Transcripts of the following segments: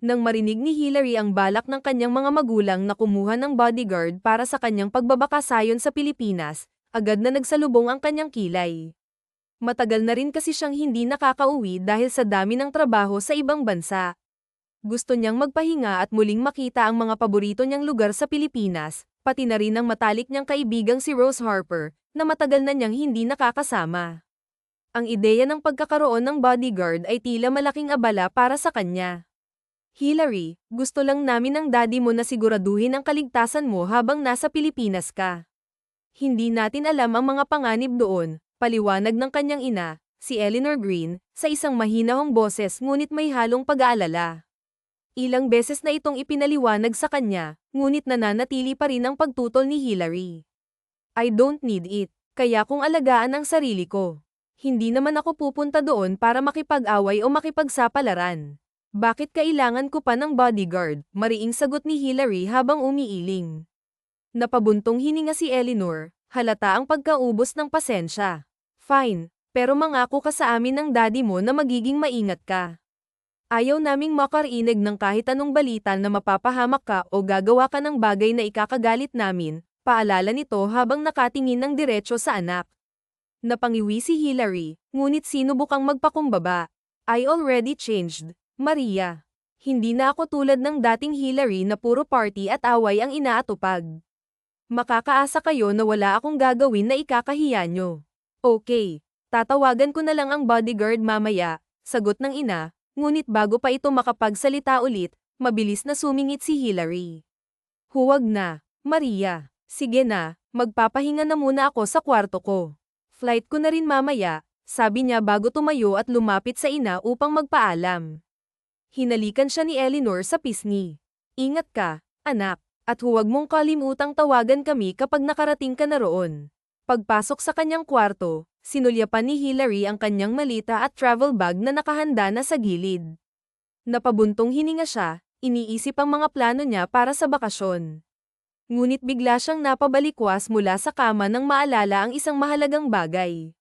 Nang marinig ni Hillary ang balak ng kanyang mga magulang na kumuha ng bodyguard para sa kanyang pagbabakasayon sa Pilipinas, agad na nagsalubong ang kanyang kilay. Matagal na rin kasi siyang hindi nakakauwi dahil sa dami ng trabaho sa ibang bansa. Gusto niyang magpahinga at muling makita ang mga paborito niyang lugar sa Pilipinas, pati na rin ang matalik niyang kaibigang si Rose Harper, na matagal na niyang hindi nakakasama. Ang ideya ng pagkakaroon ng bodyguard ay tila malaking abala para sa kanya. Hillary, gusto lang namin ng daddy mo na siguraduhin ang kaligtasan mo habang nasa Pilipinas ka. Hindi natin alam ang mga panganib doon, paliwanag ng kanyang ina, si Eleanor Green, sa isang mahinahong boses ngunit may halong pag-aalala. Ilang beses na itong ipinaliwanag sa kanya, ngunit nananatili pa rin ang pagtutol ni Hillary. I don't need it, kaya kung alagaan ang sarili ko. Hindi naman ako pupunta doon para makipag-away o makipagsapalaran. Bakit kailangan ko pa ng bodyguard? Mariing sagot ni Hillary habang umiiling. Napabuntong hininga si Eleanor, halata ang pagkaubos ng pasensya. Fine, pero mangako ka sa amin ng daddy mo na magiging maingat ka. Ayaw naming makarinig ng kahit anong balita na mapapahamak ka o gagawa ka ng bagay na ikakagalit namin, paalala nito habang nakatingin ng diretso sa anak. Napangiwi si Hillary, ngunit sinubukang magpakumbaba. I already changed, Maria. Hindi na ako tulad ng dating Hillary na puro party at away ang inaatupag. Makakaasa kayo na wala akong gagawin na ikakahiya nyo. Okay, tatawagan ko na lang ang bodyguard mamaya, sagot ng ina. Ngunit bago pa ito makapagsalita ulit, mabilis na sumingit si Hillary. Huwag na, Maria. Sige na, magpapahinga na muna ako sa kwarto ko. Flight ko na rin mamaya, sabi niya bago tumayo at lumapit sa ina upang magpaalam. Hinalikan siya ni Eleanor sa pisngi. Ingat ka, anak, at huwag mong kalimutang tawagan kami kapag nakarating ka na roon. Pagpasok sa kanyang kwarto, sinulyapan ni Hillary ang kanyang malita at travel bag na nakahanda na sa gilid. Napabuntong hininga siya, iniisip ang mga plano niya para sa bakasyon. Ngunit bigla siyang napabalikwas mula sa kama nang maalala ang isang mahalagang bagay.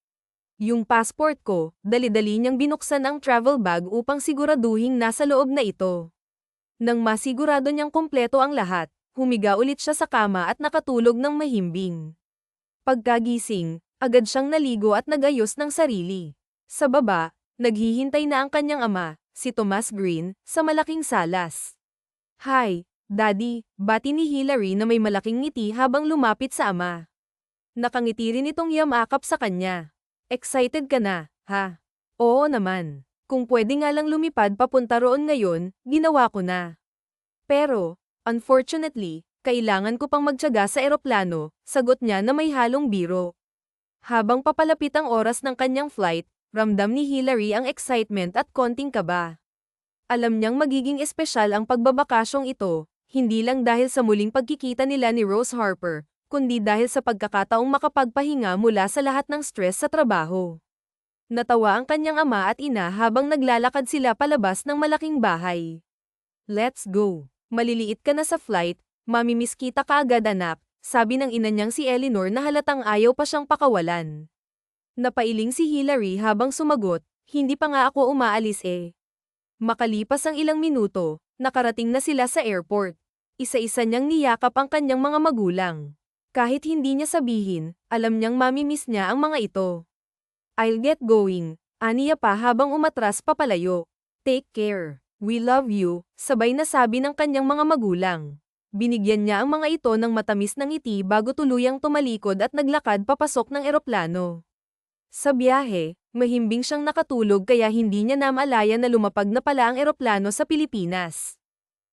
Yung passport ko, dali-dali niyang binuksan ang travel bag upang siguraduhing nasa loob na ito. Nang masigurado niyang kumpleto ang lahat, humiga ulit siya sa kama at nakatulog ng mahimbing. Pagkagising, agad siyang naligo at nagayos ng sarili. Sa baba, naghihintay na ang kanyang ama, si Thomas Green, sa malaking salas. Hi, Daddy, bati ni Hillary na may malaking ngiti habang lumapit sa ama. Nakangiti rin itong yamakap sa kanya. Excited ka na, ha? Oo naman. Kung pwede nga lang lumipad papunta roon ngayon, ginawa ko na. Pero, unfortunately, kailangan ko pang magtiyaga sa eroplano, sagot niya na may halong biro. Habang papalapit ang oras ng kanyang flight, ramdam ni Hillary ang excitement at konting kaba. Alam niyang magiging espesyal ang pagbabakasyong ito, hindi lang dahil sa muling pagkikita nila ni Rose Harper, kundi dahil sa pagkakataong makapagpahinga mula sa lahat ng stress sa trabaho. Natawa ang kanyang ama at ina habang naglalakad sila palabas ng malaking bahay. Let's go. Maliliit ka na sa flight, mamimiss kita kaagad anak, sabi ng ina niyang si Eleanor na halatang ayaw pa siyang pakawalan. Napailing si Hillary habang sumagot, hindi pa nga ako umaalis eh. Makalipas ang ilang minuto, nakarating na sila sa airport. Isa-isa niyang niyakap ang kanyang mga magulang. Kahit hindi niya sabihin, alam niyang mamimiss niya ang mga ito. I'll get going, aniya pa habang umatras papalayo. Take care. We love you, sabay na sabi ng kanyang mga magulang. Binigyan niya ang mga ito ng matamis na ngiti bago tuluyang tumalikod at naglakad papasok ng eroplano. Sa biyahe, mahimbing siyang nakatulog kaya hindi niya namalayan na lumapag na pala ang eroplano sa Pilipinas.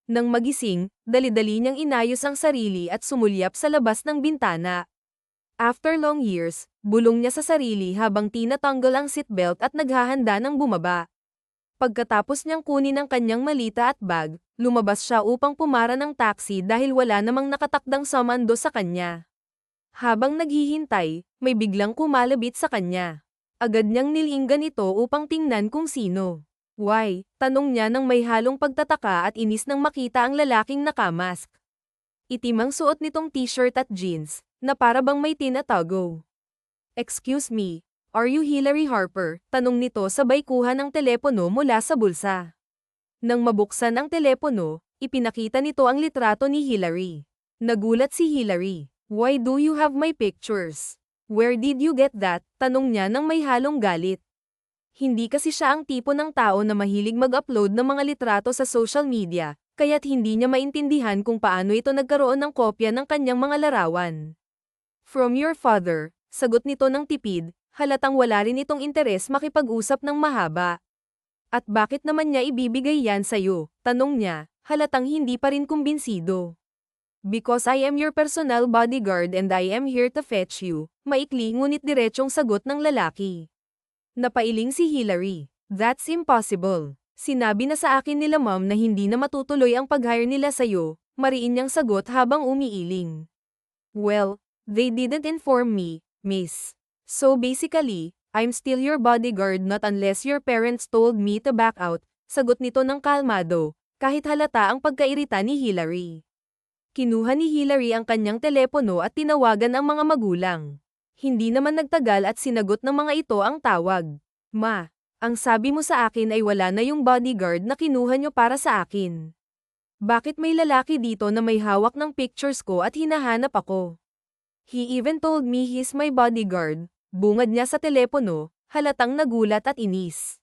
Nang magising, dali-dali niyang inayos ang sarili at sumulyap sa labas ng bintana. After long years, bulong niya sa sarili habang tinatanggol ang seatbelt at naghahanda ng bumaba. Pagkatapos niyang kunin ang kanyang malita at bag, lumabas siya upang pumara ng taxi dahil wala namang nakatakdang samando sa kanya. Habang naghihintay, may biglang kumalabit sa kanya. Agad niyang nilinggan ito upang tingnan kung sino. Why? Tanong niya nang may halong pagtataka at inis nang makita ang lalaking nakamask. Itim ang suot nitong t-shirt at jeans, na para bang may tinatago. Excuse me, are you Hillary Harper? Tanong nito sabay kuha ng telepono mula sa bulsa. Nang mabuksan ang telepono, ipinakita nito ang litrato ni Hillary. Nagulat si Hillary. Why do you have my pictures? Where did you get that? Tanong niya nang may halong galit. Hindi kasi siya ang tipo ng tao na mahilig mag-upload ng mga litrato sa social media, kaya't hindi niya maintindihan kung paano ito nagkaroon ng kopya ng kanyang mga larawan. From your father, sagot nito ng tipid, halatang wala rin itong interes makipag-usap ng mahaba. At bakit naman niya ibibigay yan sa'yo? Tanong niya, halatang hindi pa rin kumbinsido. Because I am your personal bodyguard and I am here to fetch you, maikli ngunit diretsong sagot ng lalaki. Napailing si Hillary. That's impossible. Sinabi na sa akin nila ma'am na hindi na matutuloy ang pag-hire nila sa'yo, mariin niyang sagot habang umiiling. Well, they didn't inform me, miss. So basically, I'm still your bodyguard not unless your parents told me to back out, sagot nito ng kalmado, kahit halata ang pagkairita ni Hillary. Kinuha ni Hillary ang kanyang telepono at tinawagan ang mga magulang. Hindi naman nagtagal at sinagot ng mga ito ang tawag. Ma, ang sabi mo sa akin ay wala na yung bodyguard na kinuha nyo para sa akin. Bakit may lalaki dito na may hawak ng pictures ko at hinahanap ako? He even told me he's my bodyguard. Bungad niya sa telepono, halatang nagulat at inis.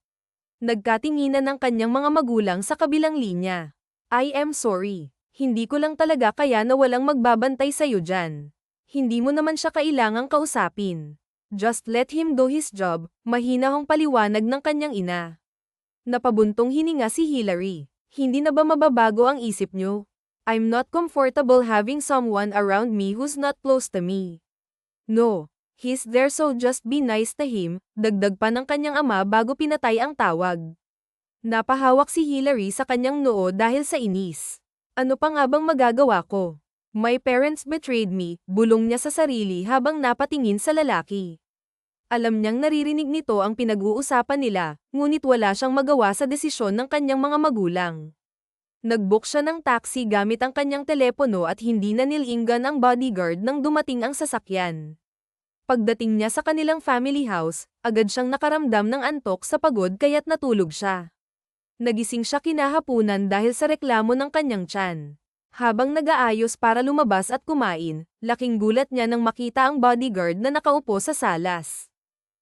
Nagkatinginan ng kanyang mga magulang sa kabilang linya. I am sorry. Hindi ko lang talaga kaya na walang magbabantay sa'yo dyan. Hindi mo naman siya kailangang kausapin. Just let him do his job, mahinahong paliwanag ng kanyang ina. Napabuntong hininga si Hillary. Hindi na ba mababago ang isip nyo? I'm not comfortable having someone around me who's not close to me. No. He's there so just be nice to him, dagdag pa ng kanyang ama bago pinatay ang tawag. Napahawak si Hillary sa kanyang noo dahil sa inis. Ano pa nga bang magagawa ko? My parents betrayed me, bulong niya sa sarili habang napatingin sa lalaki. Alam niyang naririnig nito ang pinag-uusapan nila, ngunit wala siyang magawa sa desisyon ng kanyang mga magulang. Nag-book siya ng taxi gamit ang kanyang telepono at hindi na nilinggan ang bodyguard nang dumating ang sasakyan. Pagdating niya sa kanilang family house, agad siyang nakaramdam ng antok sa pagod kaya't natulog siya. Nagising siya kinahapunan dahil sa reklamo ng kanyang tiyan. Habang nag-aayos para lumabas at kumain, laking gulat niya nang makita ang bodyguard na nakaupo sa salas.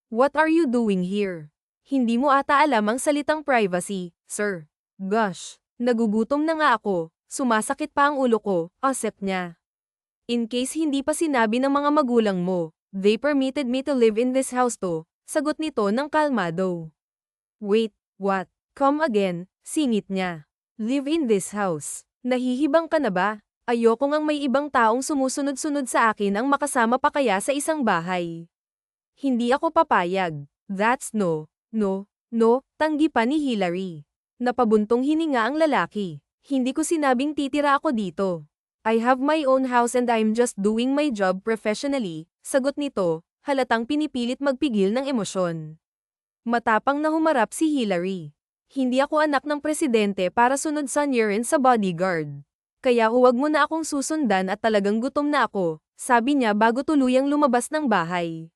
What are you doing here? Hindi mo ata alam ang salitang privacy, sir. Gosh, nagugutom na nga ako, sumasakit pa ang ulo ko, asep niya. In case hindi pa sinabi ng mga magulang mo, they permitted me to live in this house to, sagot nito ng kalmado. Wait, what? Come again, singit niya. Live in this house. Nahihibang ka na ba? Ayoko ngang may ibang taong sumusunod-sunod sa akin ang makasama pa kaya sa isang bahay. Hindi ako papayag. That's no, tanggi pa ni Hillary. Napabuntong hininga ang lalaki. Hindi ko sinabing titira ako dito. I have my own house and I'm just doing my job professionally, sagot nito, halatang pinipilit magpigil ng emosyon. Matapang na humarap si Hillary. Hindi ako anak ng presidente para sunod-sunyerin sa bodyguard. Kaya huwag mo na akong susundan at talagang gutom na ako, sabi niya bago tuluyang lumabas ng bahay.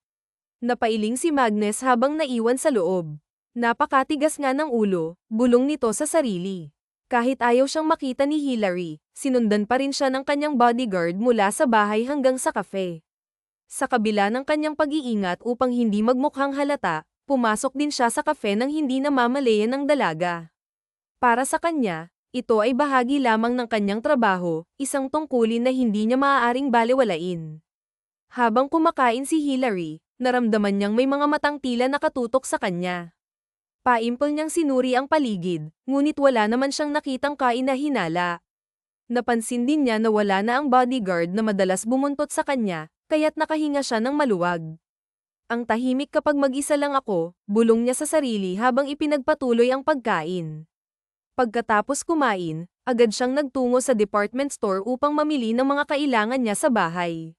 Napailing si Magnus habang naiwan sa loob. Napakatigas nga ng ulo, bulong nito sa sarili. Kahit ayaw siyang makita ni Hillary, sinundan pa rin siya ng kanyang bodyguard mula sa bahay hanggang sa cafe. Sa kabila ng kanyang pag-iingat upang hindi magmukhang halata, pumasok din siya sa cafe nang hindi namamalayan ng dalaga. Para sa kanya, ito ay bahagi lamang ng kanyang trabaho, isang tungkulin na hindi niya maaaring balewalain. Habang kumakain si Hillary, naramdaman niyang may mga matang tila nakatutok sa kanya. Paimpol niyang sinuri ang paligid, ngunit wala naman siyang nakitang kainahinala. Napansin din niya na wala na ang bodyguard na madalas bumuntot sa kanya, kaya't nakahinga siya ng maluwag. Ang tahimik kapag mag-isa lang ako, bulong niya sa sarili habang ipinagpatuloy ang pagkain. Pagkatapos kumain, agad siyang nagtungo sa department store upang mamili ng mga kailangan niya sa bahay.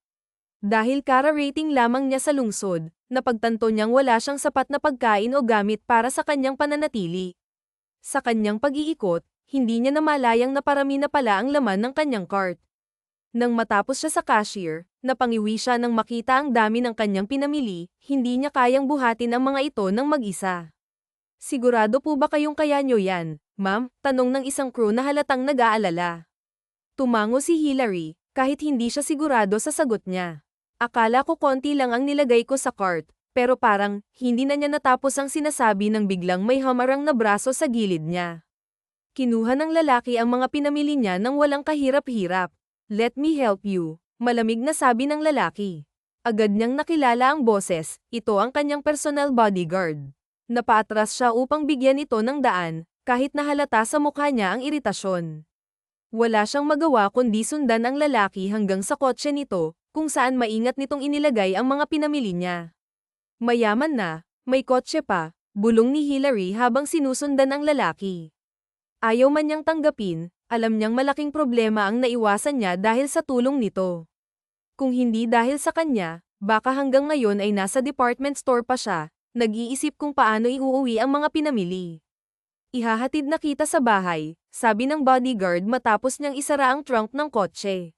Dahil kara-rating lamang niya sa lungsod, napagtanto niyang wala siyang sapat na pagkain o gamit para sa kanyang pananatili. Sa kanyang pag-iikot, hindi niya namalayang naparami na pala ang laman ng kanyang cart. Nang matapos siya sa cashier, napangiwi siya nang makita ang dami ng kanyang pinamili, hindi niya kayang buhatin ang mga ito ng mag-isa. Sigurado po ba kayong kaya nyo yan, ma'am? Tanong ng isang crew na halatang nag-aalala. Tumango si Hillary, kahit hindi siya sigurado sa sagot niya. Akala ko konti lang ang nilagay ko sa cart, pero parang, hindi na niya natapos ang sinasabi nang biglang may hamarang na braso sa gilid niya. Kinuha ng lalaki ang mga pinamili niya nang walang kahirap-hirap. Let me help you, malamig na sabi ng lalaki. Agad niyang nakilala ang boses, ito ang kanyang personal bodyguard. Napaatras siya upang bigyan ito ng daan, kahit nahalata sa mukha niya ang iritasyon. Wala siyang magawa kundi sundan ang lalaki hanggang sa kotse nito, kung saan maingat nitong inilagay ang mga pinamili niya. Mayaman na, may kotse pa, bulong ni Hillary habang sinusundan ang lalaki. Ayaw man niyang tanggapin, alam niyang malaking problema ang naiwasan niya dahil sa tulong nito. Kung hindi dahil sa kanya, baka hanggang ngayon ay nasa department store pa siya, nag-iisip kung paano iuuwi ang mga pinamili. Ihahatid na kita sa bahay, sabi ng bodyguard matapos niyang isara ang trunk ng kotse.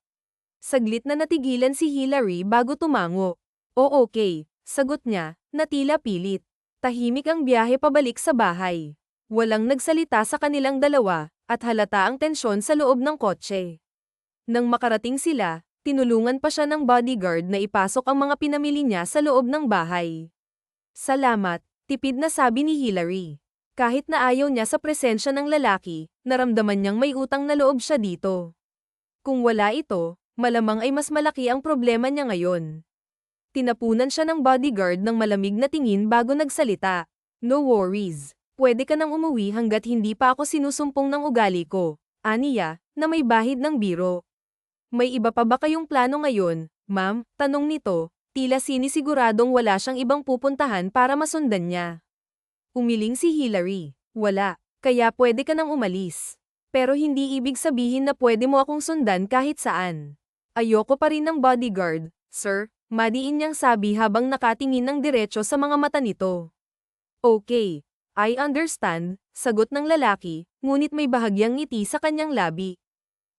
Saglit na natigilan si Hillary bago tumango. O okay, sagot niya, na tila pilit. Tahimik ang biyahe pabalik sa bahay. Walang nagsalita sa kanilang dalawa, at halata ang tensyon sa loob ng kotse. Nang makarating sila, tinulungan pa siya ng bodyguard na ipasok ang mga pinamili niya sa loob ng bahay. Salamat, tipid na sabi ni Hillary. Kahit na ayaw niya sa presensya ng lalaki, naramdaman niyang may utang na loob siya dito. Kung wala ito, malamang ay mas malaki ang problema niya ngayon. Tinapunan siya ng bodyguard ng malamig na tingin bago nagsalita. No worries. Pwede ka nang umuwi hanggat hindi pa ako sinusumpong ng ugali ko, aniya, na may bahid ng biro. May iba pa ba kayong plano ngayon, ma'am? Tanong nito, tila sinisiguradong wala siyang ibang pupuntahan para masundan niya. Umiling si Hillary. Wala, kaya pwede ka nang umalis. Pero hindi ibig sabihin na pwede mo akong sundan kahit saan. Ayoko pa rin ng bodyguard, sir, madiin niyang sabi habang nakatingin ng diretso sa mga mata nito. Okay, I understand, sagot ng lalaki, ngunit may bahagyang ngiti sa kanyang labi.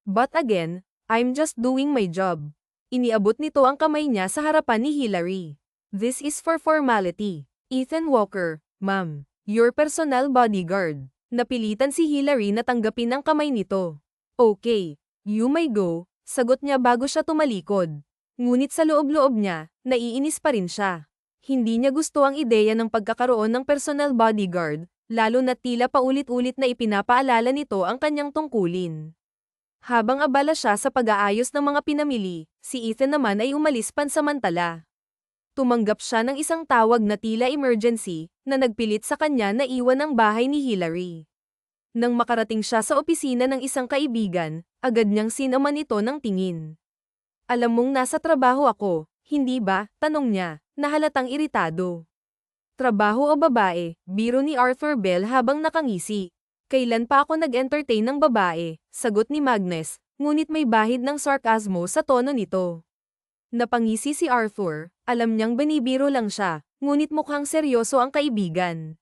But again, I'm just doing my job. Iniabot nito ang kamay niya sa harapan ni Hillary. This is for formality. Ethan Walker, ma'am. Your personal bodyguard. Napilitan si Hillary na tanggapin ang kamay nito. Okay, you may go, sagot niya bago siya tumalikod. Ngunit sa loob-loob niya, naiinis pa rin siya. Hindi niya gusto ang ideya ng pagkakaroon ng personal bodyguard, lalo na tila paulit-ulit na ipinapaalala nito ang kanyang tungkulin. Habang abala siya sa pag-aayos ng mga pinamili, si Ethan naman ay umalis pansamantala. Tumanggap siya ng isang tawag na tila emergency, na nagpilit sa kanya na iwan ang bahay ni Hillary. Nang makarating siya sa opisina ng isang kaibigan, agad niyang sinaman ito ng tingin. Alam mong nasa trabaho ako, hindi ba? Tanong niya, na halatang iritado. Trabaho o babae? Biro ni Arthur Bell habang nakangisi. Kailan pa ako nag-entertain ng babae? Sagot ni Magnus, ngunit may bahid ng sarkasmo sa tono nito. Napangisi si Arthur, alam niyang binibiro lang siya, ngunit mukhang seryoso ang kaibigan.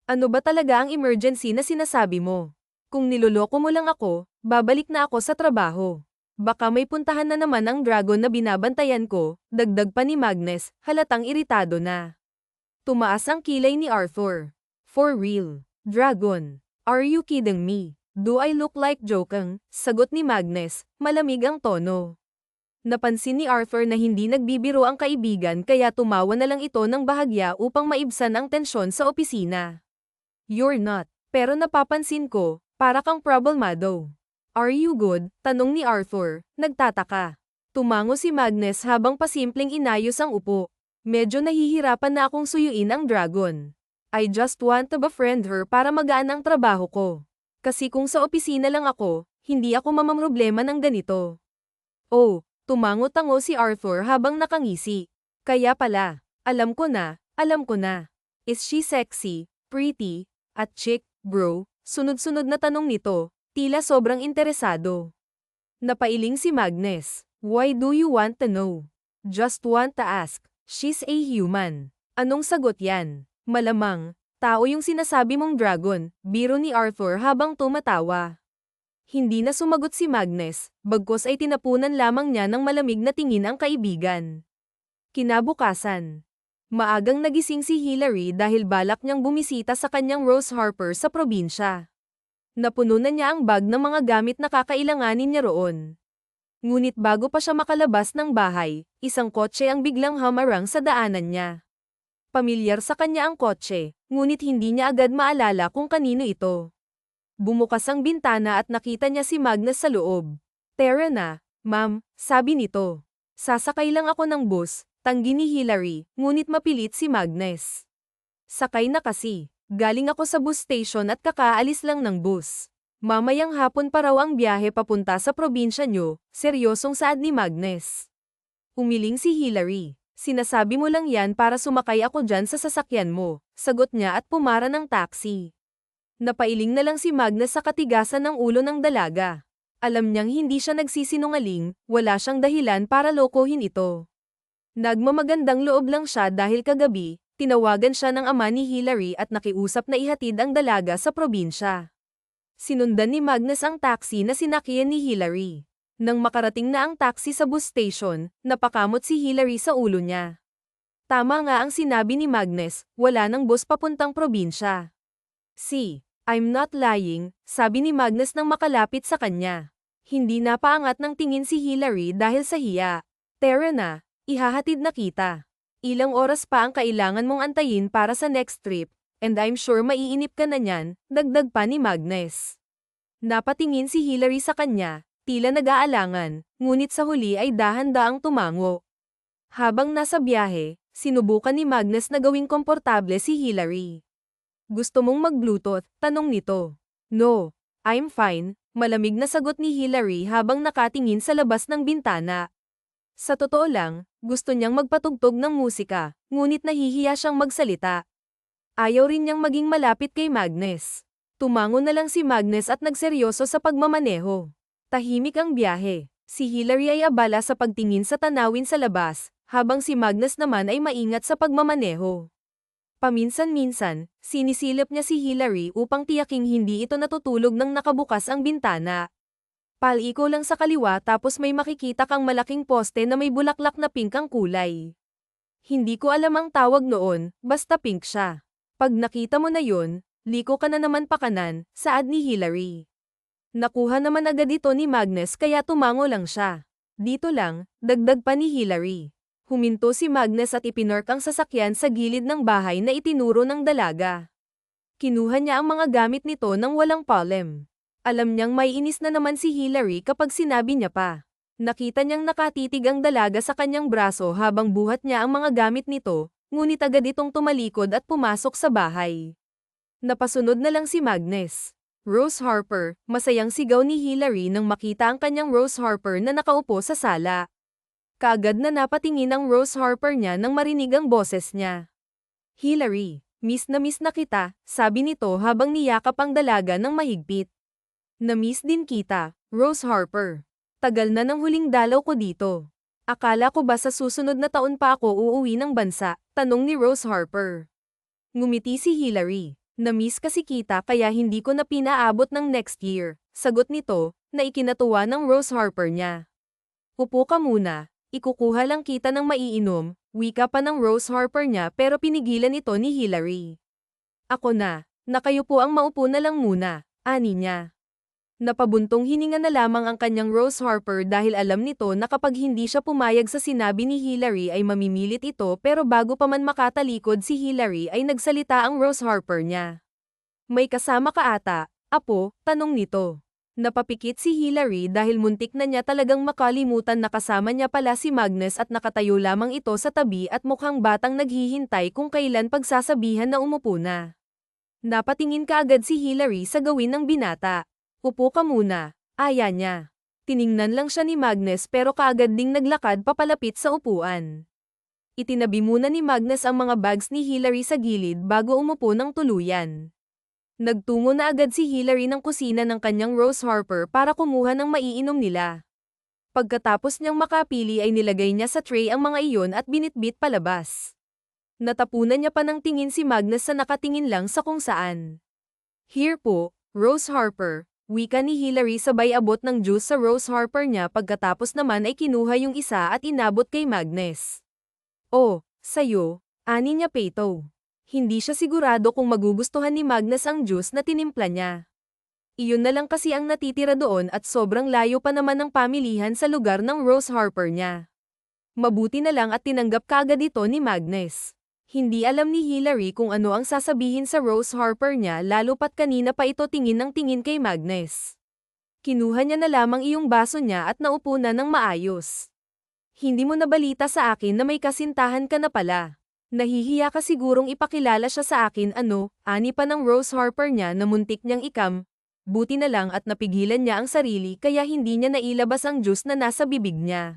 Ano ba talaga ang emergency na sinasabi mo? Kung niloloko mo lang ako, babalik na ako sa trabaho. Baka may puntahan na naman ang dragon na binabantayan ko, dagdag pa ni Magnus, halatang iritado na. Tumaas ang kilay ni Arthur. For real, dragon. Are you kidding me? Do I look like joking? Sagot ni Magnus, malamig ang tono. Napansin ni Arthur na hindi nagbibiro ang kaibigan kaya tumawa na lang ito ng bahagya upang maibsan ang tensyon sa opisina. You're not, pero napapansin ko, para kang problemado. Are you good? Tanong ni Arthur, nagtataka. Tumango si Magnus habang pasimpleng inayos ang upo. Medyo nahihirapan na akong suyuin ang dragon. I just want to befriend her para magaan ang trabaho ko. Kasi kung sa opisina lang ako, hindi ako mamamroblema ng ganito. Oh, tumango-tango si Arthur habang nakangisi. Kaya pala, alam ko na. Is she sexy, pretty, at chic, bro? Sunod-sunod na tanong nito, tila sobrang interesado. Napailing si Magnus. Why do you want to know? Just want to ask. She's a human. Anong sagot yan? Malamang, tao yung sinasabi mong dragon, biro ni Arthur habang tumatawa. Hindi na sumagot si Magnus, bagkus ay tinapunan lamang niya ng malamig na tingin ang kaibigan. Kinabukasan. Maagang nagising si Hillary dahil balak niyang bumisita sa kanyang Rose Harper sa probinsya. Napuno na niya ang bag ng mga gamit na kakailanganin niya roon. Ngunit bago pa siya makalabas ng bahay, isang kotse ang biglang humarang sa daanan niya. Pamilyar sa kanya ang kotse, ngunit hindi niya agad maalala kung kanino ito. Bumukas ang bintana at nakita niya si Magnus sa loob. "Tara na, ma'am," sabi nito. "Sasakay lang ako ng bus," tanggi ni Hillary, ngunit mapilit si Magnus. "Sakay na kasi. Galing ako sa bus station at kakaalis lang ng bus. Mamayang hapon pa raw ang biyahe papunta sa probinsya nyo," seryosong saad ni Magnus. Umiling si Hillary. "Sinasabi mo lang yan para sumakay ako dyan sa sasakyan mo," sagot niya at pumara ng taxi. Napailing na lang si Magnus sa katigasan ng ulo ng dalaga. Alam niyang hindi siya nagsisinungaling, wala siyang dahilan para lokohin ito. Nagmamagandang loob lang siya dahil kagabi, tinawagan siya ng ama ni Hillary at nakiusap na ihatid ang dalaga sa probinsya. Sinundan ni Magnus ang taxi na sinakyan ni Hillary. Nang makarating na ang taxi sa bus station, napakamot si Hillary sa ulo niya. Tama nga ang sinabi ni Magnus, wala nang bus papuntang probinsya. "See, I'm not lying," sabi ni Magnus nang makalapit sa kanya. Hindi napaangat ng tingin si Hillary dahil sa hiya. "Tara na, ihahatid na kita. Ilang oras pa ang kailangan mong antayin para sa next trip, and I'm sure maiinip ka na niyan," dagdag pa ni Magnus. Napatingin si Hillary sa kanya, tila nag-aalangan, ngunit sa huli ay dahan-daang tumango. Habang nasa biyahe, sinubukan ni Magnus na gawing komportable si Hillary. "Gusto mong mag-Bluetooth?" tanong nito. "No, I'm fine," malamig na sagot ni Hillary habang nakatingin sa labas ng bintana. Sa totoo lang, gusto niyang magpatugtog ng musika, ngunit nahihiya siyang magsalita. Ayaw rin niyang maging malapit kay Magnus. Tumango na lang si Magnus at nagseryoso sa pagmamaneho. Tahimik ang biyahe. Si Hillary ay abala sa pagtingin sa tanawin sa labas, habang si Magnus naman ay maingat sa pagmamaneho. Paminsan-minsan, sinisilip niya si Hillary upang tiyaking hindi ito natutulog nang nakabukas ang bintana. Paliko lang sa kaliwa tapos may makikita kang malaking poste na may bulaklak na pink ang kulay. "Hindi ko alam ang tawag noon, basta pink siya. Pag nakita mo na yun, liko ka na naman pakanan," saad ni Hillary. Nakuha naman agad ito ni Magnus kaya tumango lang siya. "Dito lang," dagdag pa ni Hillary. Huminto si Magnus at ipinark ang sasakyan sa gilid ng bahay na itinuro ng dalaga. Kinuha niya ang mga gamit nito nang walang palem. Alam niyang maiinis na naman si Hillary kapag sinabi niya pa. Nakita niyang nakatitig ang dalaga sa kanyang braso habang buhat niya ang mga gamit nito, ngunit agad itong tumalikod at pumasok sa bahay. Napasunod na lang si Magnus. "Rose Harper," masayang sigaw ni Hillary nang makita ang kanyang Rose Harper na nakaupo sa sala. Kaagad na napatingin ang Rose Harper niya nang marinig ang boses niya. "Hillary, miss na kita," sabi nito habang niyakap ang dalaga ng mahigpit. "Na-miss din kita, Rose Harper. Tagal na ng huling dalaw ko dito. Akala ko ba sa susunod na taon pa ako uuwi ng bansa?" tanong ni Rose Harper. Ngumiti si Hillary. "Na-miss kasi kita kaya hindi ko na pinaabot ng next year," sagot nito, na ikinatuwa ng Rose Harper niya. "Upo ka muna, ikukuha lang kita ng maiinom," wika pa ng Rose Harper niya pero pinigilan ito ni Hillary. "Ako na kayo po ang maupo na lang muna," ani niya. Napabuntong hininga na lamang ang kanyang Rose Harper dahil alam nito na kapag hindi siya pumayag sa sinabi ni Hillary ay mamimilit ito pero bago pa man makatalikod si Hillary ay nagsalita ang Rose Harper niya. "May kasama ka ata, apo?" tanong nito. Napapikit si Hillary dahil muntik na niya talagang makalimutan na kasama niya pala si Magnus at nakatayo lamang ito sa tabi at mukhang batang naghihintay kung kailan pagsasabihan na umupo na. Napatingin kaagad si Hillary sa gawin ng binata. "Upo ka muna," aya niya. Tiningnan lang siya ni Magnus pero kaagad ding naglakad papalapit sa upuan. Itinabi muna ni Magnus ang mga bags ni Hillary sa gilid bago umupo ng tuluyan. Nagtungo na agad si Hillary ng kusina ng kanyang Rose Harper para kumuha ng maiinom nila. Pagkatapos niyang makapili ay nilagay niya sa tray ang mga iyon at binitbit palabas. Natapunan niya pa ng tingin si Magnus sa nakatingin lang sa kung saan. "Here po, Rose Harper," wika ni Hillary sabay abot ng juice sa Rose Harper niya pagkatapos naman ay kinuha yung isa at inabot kay Magnus. "Oh, sayo," Ani niya Peto. Hindi siya sigurado kung magugustuhan ni Magnus ang juice na tinimpla niya. Iyon na lang kasi ang natitira doon at sobrang layo pa naman ng pamilihan sa lugar ng Rose Harper niya. Mabuti na lang at tinanggap kaagad ito ni Magnus. Hindi alam ni Hillary kung ano ang sasabihin sa Rose Harper niya lalo pat kanina pa ito tingin ng tingin kay Magnus. Kinuha niya na lamang iyong baso niya at naupo na ng maayos. Hindi mo nabalita sa akin na may kasintahan ka na pala. Nahihiya ka sigurong ipakilala siya sa akin ani pa ng Rose Harper niya na muntik niyang ikam. Buti na lang at napigilan niya ang sarili kaya hindi niya nailabas ang juice na nasa bibig niya.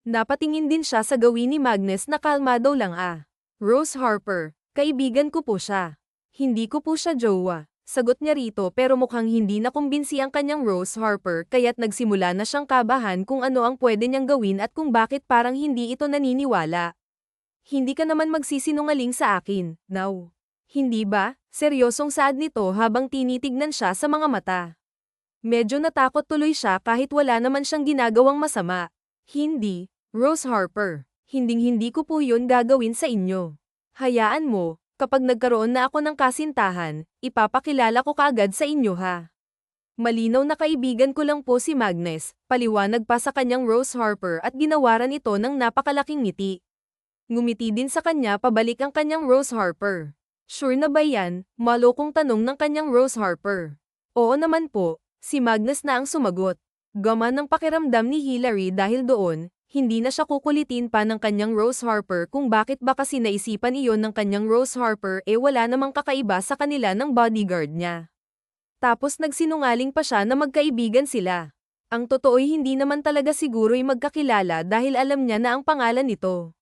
Napatingin din siya sa gawin ni Magnus na kalmado lang Rose Harper, kaibigan ko po siya. Hindi ko po siya jowa. Sagot niya rito pero mukhang hindi na kumbinsi ang kanyang Rose Harper kaya't nagsimula na siyang kabahan kung ano ang pwede niyang gawin at kung bakit parang hindi ito naniniwala. Hindi ka naman magsisinungaling sa akin, now. Hindi ba? Seryosong saad nito habang tinitignan siya sa mga mata. Medyo natakot tuloy siya kahit wala naman siyang ginagawang masama. Hindi, Rose Harper. Hinding-hindi ko po yun gagawin sa inyo. Hayaan mo. Kapag nagkaroon na ako ng kasintahan, ipapakilala ko kaagad sa inyo Malinaw na kaibigan ko lang po si Magnus, paliwanag pa sa kanyang Rose Harper at ginawaran ito ng napakalaking ngiti. Ngumiti din sa kanya pabalik ang kanyang Rose Harper. Sure na ba yan? Malokong tanong ng kanyang Rose Harper. Oo naman po, si Magnus na ang sumagot. Gaman ng pakiramdam ni Hillary dahil doon, hindi na siya kukulitin pa ng kanyang Rose Harper kung bakit ba kasi naisipan iyon ng kanyang Rose Harper wala namang kakaiba sa kanila ng bodyguard niya. Tapos nagsinungaling pa siya na magkaibigan sila. Ang totoo'y hindi naman talaga siguro'y magkakilala dahil alam niya na ang pangalan nito.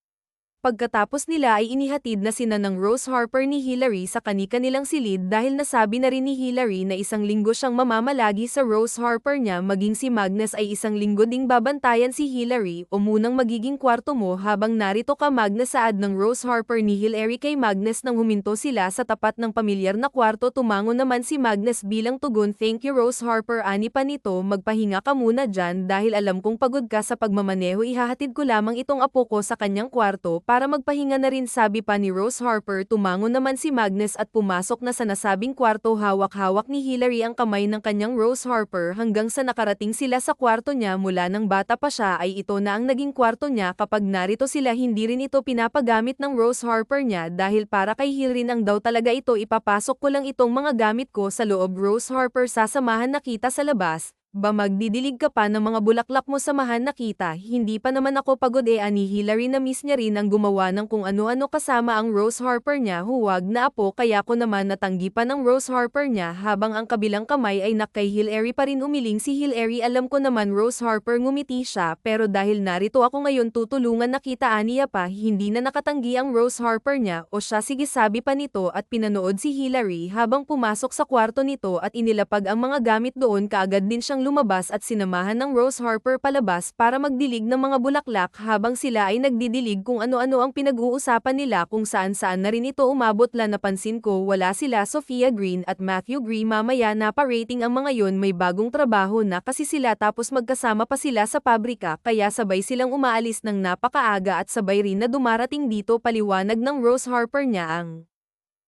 Pagkatapos nila ay inihatid na sina ng Rose Harper ni Hillary sa kani-kanilang silid dahil nasabi na rin ni Hillary na isang linggo siyang mamamalagi sa Rose Harper niya maging si Magnus ay isang linggo ding babantayan si Hillary o munang magiging kwarto mo habang narito ka Magnus saad ng Rose Harper ni Hillary kay Magnus nang huminto sila sa tapat ng pamilyar na kwarto tumango naman si Magnus bilang tugon thank you Rose Harper ani pa nito magpahinga ka muna dyan dahil alam kong pagod ka sa pagmamaneho ihahatid ko lamang itong apo ko sa kanyang kwarto para magpahinga na rin sabi pa ni Rose Harper tumango naman si Magnus at pumasok na sa nasabing kwarto hawak-hawak ni Hillary ang kamay ng kanyang Rose Harper hanggang sa nakarating sila sa kwarto niya mula nang bata pa siya ay ito na ang naging kwarto niya kapag narito sila hindi rin ito pinapagamit ng Rose Harper niya dahil para kay Hillary nang daw talaga ito ipapasok ko lang itong mga gamit ko sa loob Rose Harper sasamahan na kita sa labas. Ba magdidilig ka pa ng mga bulaklak mo samahan na kita, hindi pa naman ako pagod ani Hillary na miss niya rin ang gumawa ng kung ano-ano kasama ang Rose Harper niya huwag na apo kaya ko naman natanggi pa ng Rose Harper niya habang ang kabilang kamay ay kay Hillary pa rin umiling si Hillary alam ko naman Rose Harper ngumiti siya pero dahil narito ako ngayon tutulungan na kita aniya pa hindi na nakatanggi ang Rose Harper niya o siya sige sabi pa nito at pinanood si Hillary habang pumasok sa kwarto nito at inilapag ang mga gamit doon kaagad din siyang lumabas at sinamahan ng Rose Harper palabas para magdilig ng mga bulaklak habang sila ay nagdidilig kung ano-ano ang pinag-uusapan nila kung saan-saan na rin ito umabot la napansin ko wala sila Sophia Green at Matthew Green mamaya na pa-rating ang mga yon may bagong trabaho na kasi sila tapos magkasama pa sila sa pabrika kaya sabay silang umaalis ng napakaaga at sabay rin na dumarating dito paliwanag ng Rose Harper niya ang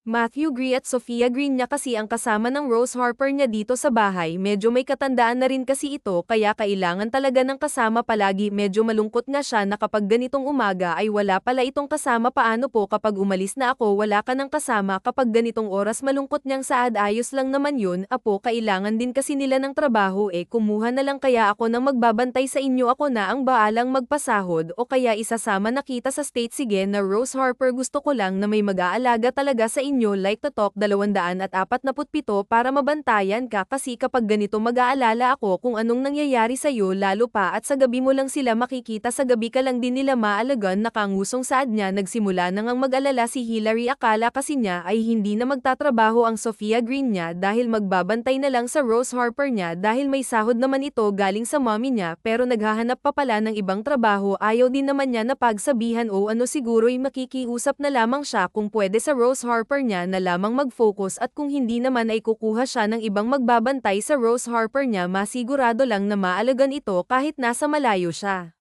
Matthew Green at Sophia Green niya kasi ang kasama ng Rose Harper niya dito sa bahay medyo may katandaan na rin kasi ito kaya kailangan talaga ng kasama palagi medyo malungkot nga siya na kapag ganitong umaga ay wala pala itong kasama paano po kapag umalis na ako wala ka ng kasama kapag ganitong oras malungkot niyang saad ayos lang naman yun apo kailangan din kasi nila ng trabaho kumuha na lang kaya ako nang magbabantay sa inyo ako na ang baalang magpasahod o kaya isasama na kita sa state sige na Rose Harper gusto ko lang na may mag-aalaga talaga sa inyo like to talk 247 para mabantayan ka kasi kapag ganito mag-aalala ako kung anong nangyayari sa'yo lalo pa at sa gabi mo lang sila makikita sa gabi ka lang din nila maalagan nakangusong saad niya nagsimula na ngang mag-alala si Hillary akala kasi niya ay hindi na magtatrabaho ang Sophia Green niya dahil magbabantay na lang sa Rose Harper niya dahil may sahod naman ito galing sa mommy niya pero naghahanap pa pala ng ibang trabaho ayaw din naman niya na pagsabihan o ano siguro'y makikiusap na lamang siya kung pwede sa Rose Harper niya na lamang mag-focus at kung hindi naman ay kukuha siya ng ibang magbabantay sa Rose Harper niya masigurado lang na maalagan ito kahit nasa malayo siya.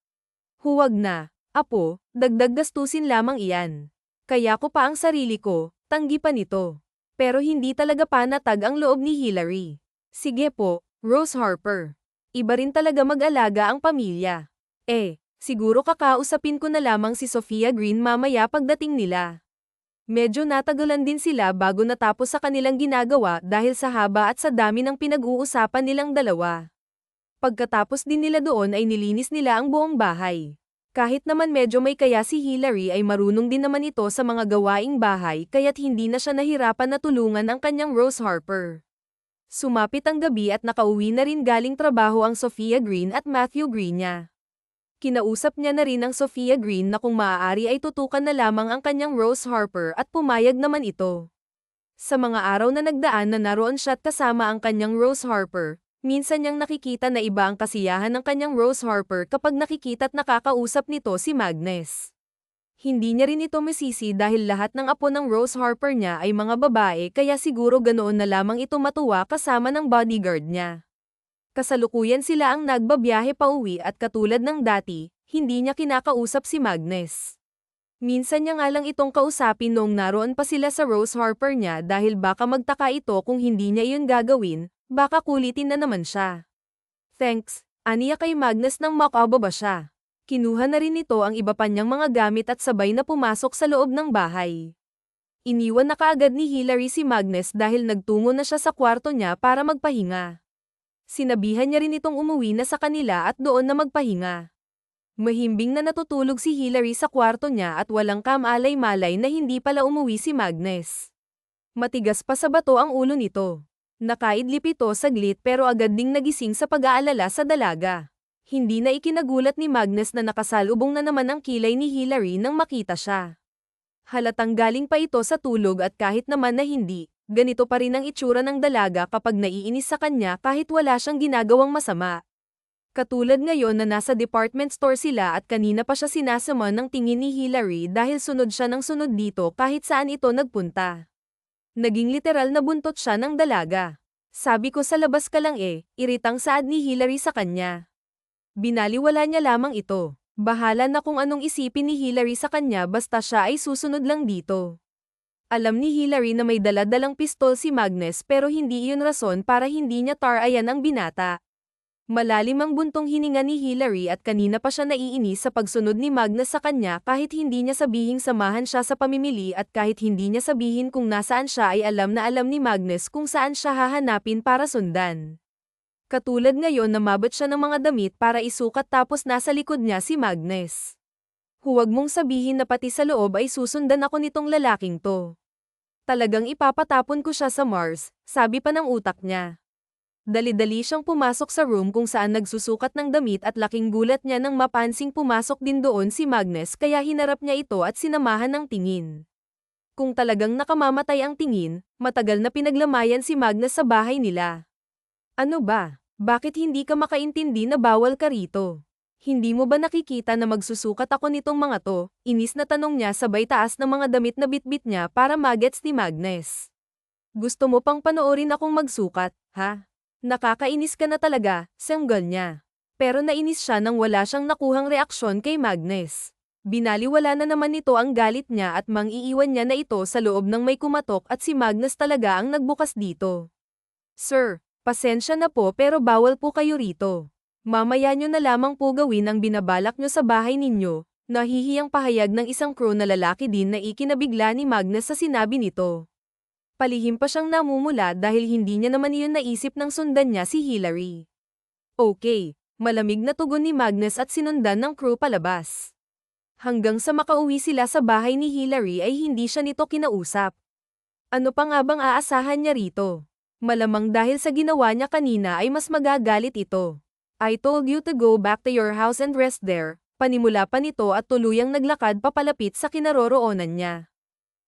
Huwag na, apo, dagdag gastusin lamang iyan. Kaya ko pa ang sarili ko, tanggi pa nito. Pero hindi talaga panatag ang loob ni Hillary. Sige po, Rose Harper. Iba rin talaga mag-alaga ang pamilya. Siguro kakausapin ko na lamang si Sophia Green mamaya pagdating nila. Medyo natagalan din sila bago natapos sa kanilang ginagawa dahil sa haba at sa dami ng pinag-uusapan nilang dalawa. Pagkatapos din nila doon ay nilinis nila ang buong bahay. Kahit naman medyo may kaya si Hillary ay marunong din naman ito sa mga gawaing bahay kaya't hindi na siya nahirapan na tulungan ang kanyang Rose Harper. Sumapit ang gabi at nakauwi na rin galing trabaho ang Sophia Green at Matthew Green niya. Kinausap niya na rin ang Sophia Green na kung maaari ay tutukan na lamang ang kanyang Rose Harper at pumayag naman ito. Sa mga araw na nagdaan na naroon siya at kasama ang kanyang Rose Harper, minsan niyang nakikita na iba ang kasiyahan ng kanyang Rose Harper kapag nakikita at nakakausap nito si Magnus. Hindi niya rin ito masisi dahil lahat ng apo ng Rose Harper niya ay mga babae kaya siguro ganoon na lamang ito matuwa kasama ng bodyguard niya. Kasalukuyan sila ang nagbabiyahe pauwi at katulad ng dati, hindi niya kinakausap si Magnus. Minsan niya nga lang itong kausapin noong naroon pa sila sa Rose Harper niya dahil baka magtaka ito kung hindi niya iyon gagawin. Baka kulitin na naman siya. Thanks, aniya kay Magnus nang makababa siya. Kinuha na rin ito ang iba pa niyang mga gamit at sabay na pumasok sa loob ng bahay. Iniwan na kaagad ni Hillary si Magnus dahil nagtungo na siya sa kwarto niya para magpahinga. Sinabihan niya rin itong umuwi na sa kanila at doon na magpahinga. Mahimbing na natutulog si Hillary sa kwarto niya at walang kamalay-malay na hindi pala umuwi si Magnus. Matigas pa sa bato ang ulo nito. Nakaidlip ito saglit pero agad ding nagising sa pag-aalala sa dalaga. Hindi na ikinagulat ni Magnus na nakasalubong na naman ang kilay ni Hillary nang makita siya. Halatang galing pa ito sa tulog at kahit naman na hindi, ganito pa rin ang itsura ng dalaga kapag naiinis sa kanya kahit wala siyang ginagawang masama. Katulad ngayon na nasa department store sila at kanina pa siya sinasama ng tingin ni Hillary dahil sunod siya ng sunod dito kahit saan ito nagpunta. Naging literal na buntot siya ng dalaga. Sabi ko sa labas ka lang iritang saad ni Hillary sa kanya. Binaliwala niya lamang ito. Bahala na kung anong isipin ni Hillary sa kanya basta siya ay susunod lang dito. Alam ni Hillary na may dala-dalang pistol si Magnus pero hindi iyon rason para hindi niya tarayan ang binata. Malalim ang buntong hininga ni Hillary at kanina pa siya naiinis sa pagsunod ni Magnus sa kanya kahit hindi niya sabihing samahan siya sa pamimili at kahit hindi niya sabihin kung nasaan siya ay alam na alam ni Magnus kung saan siya hahanapin para sundan. Katulad ngayon na mabot siya ng mga damit para isukat tapos nasa likod niya si Magnus. Huwag mong sabihin na pati sa loob ay susundan ako nitong lalaking to. Talagang ipapatapon ko siya sa Mars, sabi pa ng utak niya. Dali-dali siyang pumasok sa room kung saan nagsusukat ng damit at laking gulat niya nang mapansing pumasok din doon si Magnus kaya hinarap niya ito at sinamahan ng tingin. Kung talagang nakamamatay ang tingin, matagal na pinaglamayan si Magnus sa bahay nila. Ano ba? Bakit hindi ka makaintindi na bawal ka rito? Hindi mo ba nakikita na magsusukat ako nitong mga to? Inis na tanong niya sabay taas ng mga damit na bitbit niya para magets ni Magnus. Gusto mo pang panoorin akong magsukat, ha? Nakakainis ka na talaga, sanggol niya. Pero nainis siya nang wala siyang nakuhang reaksyon kay Magnus. Binaliwala na naman nito ang galit niya at mang-iiwan niya na ito sa loob ng may kumatok at si Magnus talaga ang nagbukas dito. Sir, pasensya na po pero bawal po kayo rito. Mamaya nyo na lamang po gawin ang binabalak nyo sa bahay ninyo. Nahihiyang pahayag ng isang crew na lalaki din na ikinabigla ni Magnus sa sinabi nito. Palihim pa siyang namumula dahil hindi niya naman iyon naisip nang sundan niya si Hillary. Okay, malamig na tugon ni Magnus at sinundan ng crew palabas. Hanggang sa makauwi sila sa bahay ni Hillary ay hindi siya nito kinausap. Ano pa nga bang aasahan niya rito? Malamang dahil sa ginawa niya kanina ay mas magagalit ito. I told you to go back to your house and rest there. Panimula pa nito at tuluyang naglakad papalapit sa kinaroroonan niya.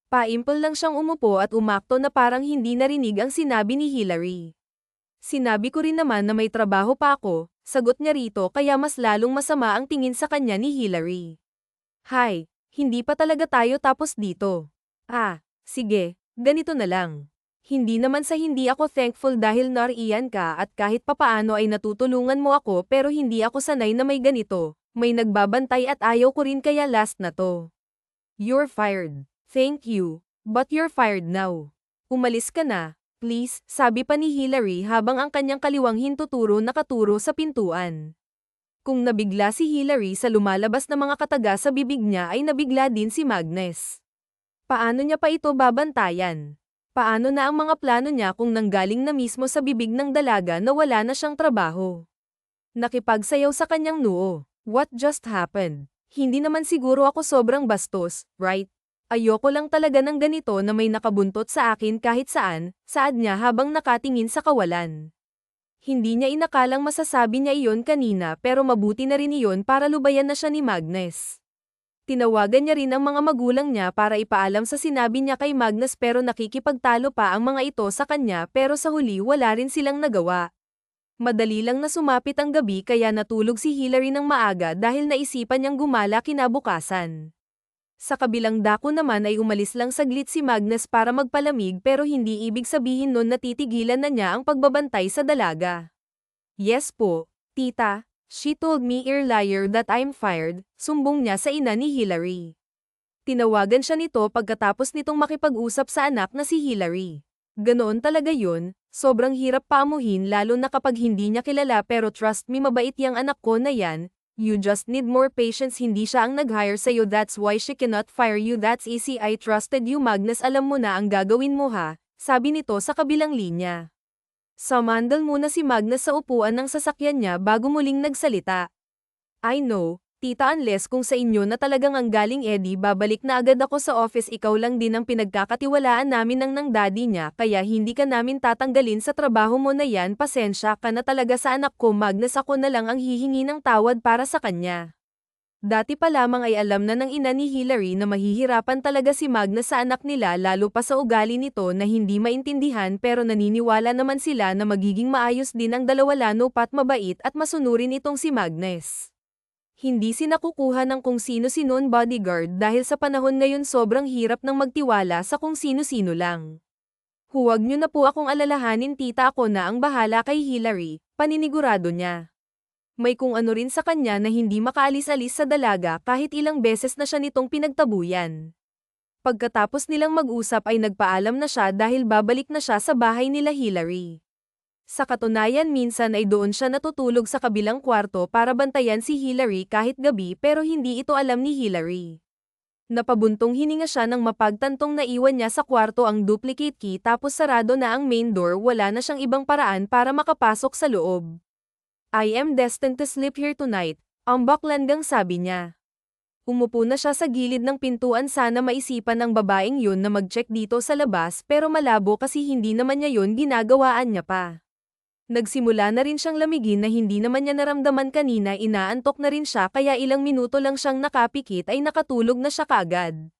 Paimpol lang siyang umupo at umakto na parang hindi narinig ang sinabi ni Hillary. Sinabi ko rin naman na may trabaho pa ako, sagot niya rito kaya mas lalong masama ang tingin sa kanya ni Hillary. Hay, hindi pa talaga tayo tapos dito. Sige, ganito na lang. Hindi naman sa hindi ako thankful dahil nariyan ka at kahit papaano ay natutulungan mo ako pero hindi ako sanay na may ganito, may nagbabantay at ayaw ko rin kaya last na to. You're fired. Thank you, but you're fired now. Umalis ka na, please, sabi pa ni Hillary habang ang kanyang kaliwang hintuturo nakaturo sa pintuan. Kung nabigla si Hillary sa lumalabas na mga kataga sa bibig niya ay nabigla din si Magnus. Paano niya pa ito babantayan? Paano na ang mga plano niya kung nanggaling na mismo sa bibig ng dalaga na wala na siyang trabaho? Nakipagsayaw sa kanyang noo. What just happened? Hindi naman siguro ako sobrang bastos, right? Ayoko lang talaga ng ganito na may nakabuntot sa akin kahit saan, saad niya habang nakatingin sa kawalan. Hindi niya inakalang masasabi niya iyon kanina pero mabuti na rin iyon para lubayan na siya ni Magnus. Tinawagan niya rin ang mga magulang niya para ipaalam sa sinabi niya kay Magnus pero nakikipagtalo pa ang mga ito sa kanya pero sa huli wala rin silang nagawa. Madali lang na sumapit ang gabi kaya natulog si Hillary ng maaga dahil naisipan niyang gumala kinabukasan. Sa kabilang dako naman ay umalis lang saglit si Magnus para magpalamig pero hindi ibig sabihin nun na titigilan na niya ang pagbabantay sa dalaga. Yes po, tita, she told me earlier that I'm fired, sumbong niya sa ina ni Hillary. Tinawagan siya nito pagkatapos nitong makipag-usap sa anak na si Hillary. Ganoon talaga yun, sobrang hirap paamuhin lalo na kapag hindi niya kilala pero trust me mabait yang anak ko na yan. You just need more patience, hindi siya ang nag-hire sa'yo, that's why she cannot fire you, that's easy, I trusted you Magnus, alam mo na ang gagawin mo ha, sabi nito sa kabilang linya. Sumandal muna si Magnus sa upuan ng sasakyan niya bago muling nagsalita. I know, tita, unless kung sa inyo na talagang ang galing Eddie babalik na agad ako sa office, ikaw lang din ang pinagkakatiwalaan namin ng daddy niya kaya hindi ka namin tatanggalin sa trabaho mo na yan, pasensya ka na talaga sa anak ko Magnus, ako na lang ang hihingi ng tawad para sa kanya. Dati pa lamang ay alam na ng ina ni Hillary na mahihirapan talaga si Magnus sa anak nila lalo pa sa ugali nito na hindi maintindihan pero naniniwala naman sila na magiging maayos din ang dalawa lalo pat mabait at masunurin itong si Magnus. Hindi sinakukuha ng kung sino-sinon bodyguard dahil sa panahon ngayon sobrang hirap ng magtiwala sa kung sino-sino lang. Huwag niyo na po akong alalahanin tita, ako na ang bahala kay Hillary, paninigurado niya. May kung ano rin sa kanya na hindi makaalis-alis sa dalaga kahit ilang beses na siya nitong pinagtabuyan. Pagkatapos nilang mag-usap ay nagpaalam na siya dahil babalik na siya sa bahay nila Hillary. Sa katunayan minsan ay doon siya natutulog sa kabilang kwarto para bantayan si Hillary kahit gabi pero hindi ito alam ni Hillary. Napabuntong hininga siya nang mapagtantong naiwan niya sa kwarto ang duplicate key tapos sarado na ang main door, wala na siyang ibang paraan para makapasok sa loob. I am destined to sleep here tonight, ang baklangang sabi niya. Umupo na siya sa gilid ng pintuan, sana maisipan ng babaeng yun na mag-check dito sa labas pero malabo kasi hindi naman niya yun ginagawaan niya pa. Nagsimula na rin siyang lamigin na hindi naman niya naramdaman kanina, inaantok na rin siya kaya ilang minuto lang siyang nakapikit ay nakatulog na siya kaagad.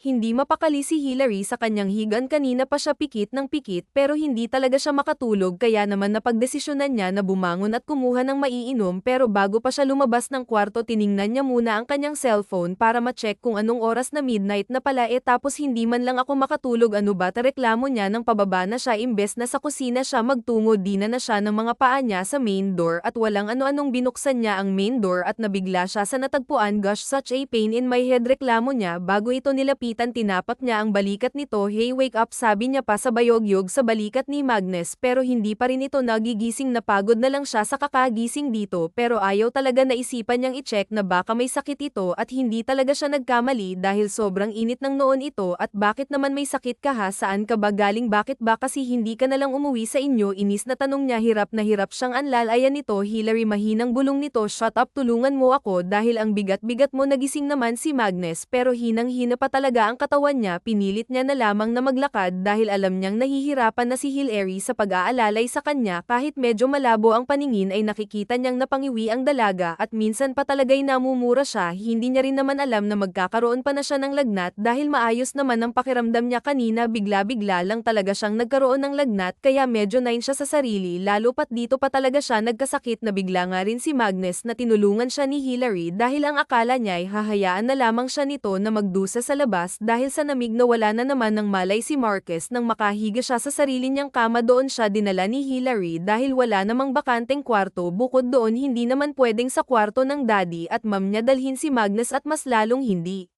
Hindi mapakali si Hillary sa kanyang higaan, kanina pa siya pikit ng pikit pero hindi talaga siya makatulog kaya naman napagdesisyonan niya na bumangon at kumuha ng maiinom pero bago pa siya lumabas ng kwarto tiningnan niya muna ang kanyang cellphone para ma-check kung anong oras na, midnight na pala tapos hindi man lang ako makatulog, ano ba reklamo niya nang pababa na siya imbes na sa kusina siya magtungo, dina na siya ng mga paa niya sa main door at walang ano-anong binuksan niya ang main door at nabigla siya sa natagpuan, gosh such a pain in my head, reklamo niya bago ito nilapit. Tinapak niya ang balikat nito, hey wake up, sabi niya pa sa bayogyog sa balikat ni Magnus pero hindi pa rin ito nagigising, napagod na lang siya sa kakagising dito pero ayaw talaga na isipan niyang i-check na baka may sakit ito at hindi talaga siya nagkamali dahil sobrang init ng noon ito at bakit naman may sakit ka ha, saan ka ba galing, bakit ba kasi hindi ka na lang umuwi sa inyo, inis na tanong niya, hirap na hirap siyang anlalayan nito. Hillary, mahinang bulong nito, shut up, tulungan mo ako dahil ang bigat-bigat mo. Nagising naman si Magnus pero hinang-hina pa talaga ang katawan niya, pinilit niya na lamang na maglakad dahil alam niyang nahihirapan na si Hillary sa pag-aalalay sa kanya, kahit medyo malabo ang paningin ay nakikita niyang napangiwi ang dalaga at minsan pa talaga'y namumura siya, hindi niya rin naman alam na magkakaroon pa na siya ng lagnat dahil maayos naman ang pakiramdam niya kanina, bigla-bigla lang talaga siyang nagkaroon ng lagnat kaya medyo nain siya sa sarili, lalo pat dito pa talaga siya nagkasakit. Nabigla nga rin si Magnus na tinulungan siya ni Hillary dahil ang akala niya ay hahayaan na lamang siya nito na magdusa sa labas dahil sa namig na wala na naman ng malay si Marcus. Nang makahiga siya sa sarili niyang kama, doon siya dinala ni Hillary dahil wala namang bakanteng kwarto, bukod doon hindi naman pwedeng sa kwarto ng daddy at mom niya dalhin si Magnus at mas lalong hindi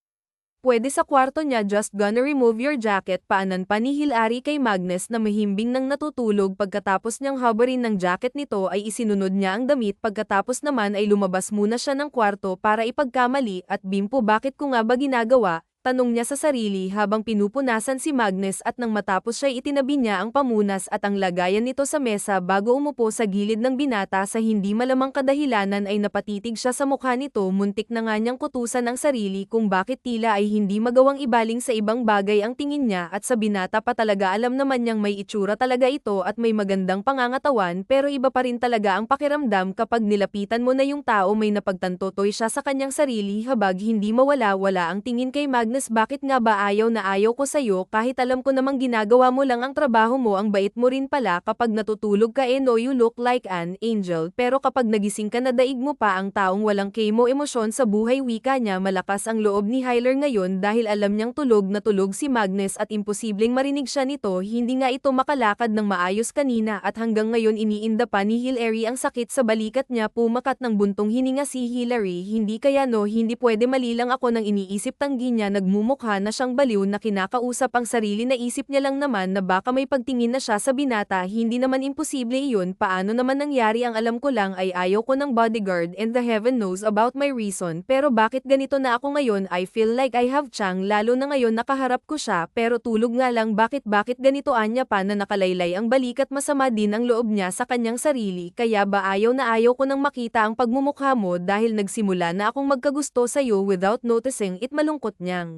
Pwede sa kwarto niya, just gonna remove your jacket, paanan pa ni Hilary kay Magnus na mahimbing nang natutulog. Pagkatapos niyang habarin ng jacket nito ay isinunod niya ang damit. Pagkatapos naman ay lumabas muna siya ng kwarto para ipagkamali. At Bimpo, bakit ko nga ba ginagawa? Tanong niya sa sarili habang pinupunasan si Magnus. At nang matapos siya itinabi niya ang pamunas at ang lagayan nito sa mesa bago umupo sa gilid ng binata. Sa hindi malamang kadahilanan ay napatitig siya sa mukha nito. Muntik na nga niyang kutusan ang sarili kung bakit tila ay hindi magawang ibaling sa ibang bagay ang tingin niya. At sa binata pa talaga, alam naman niyang may itsura talaga ito at may magandang pangangatawan, pero iba pa rin talaga ang pakiramdam kapag nilapitan mo na yung tao. May napagtantotoy siya sa kanyang sarili habang hindi mawala-wala ang tingin kay Magnus. Bakit nga ba ayaw na ayaw ko sa'yo kahit alam ko namang ginagawa mo lang ang trabaho mo? Ang bait mo rin pala kapag natutulog ka, no, you look like an angel, pero kapag nagising ka na daig mo pa ang taong walang kemo emosyon sa buhay. Wika niya. Malakas ang loob ni Hyler ngayon dahil alam niyang tulog na tulog si Magnus at imposibleng marinig siya nito. Hindi nga ito makalakad ng maayos kanina at hanggang ngayon iniinda pa ni Hilary ang sakit sa balikat niya. Pumakat ng buntong hininga si Hilary. Hindi kaya, no, hindi pwede, mali lang ako nang iniisip. Tanggi niya. Nagmumukha na siyang baliw na kinakausap ang sarili. Naisip niya lang naman na baka may pagtingin na siya sa binata. Hindi naman imposible iyon. Paano naman nangyari? Ang alam ko lang ay ayaw ko ng bodyguard and the heaven knows about my reason. Pero bakit ganito na ako ngayon? I feel like I have chang, lalo na ngayon nakaharap ko siya pero tulog nga lang. Bakit ganito? Anya pa na nakalaylay ang balikat. Masama din ang loob niya sa kanyang sarili. Kaya ba ayaw na ayaw ko nang makita ang pagmumukha mo dahil nagsimula na akong magkagusto sa'yo without noticing it? Malungkot niyang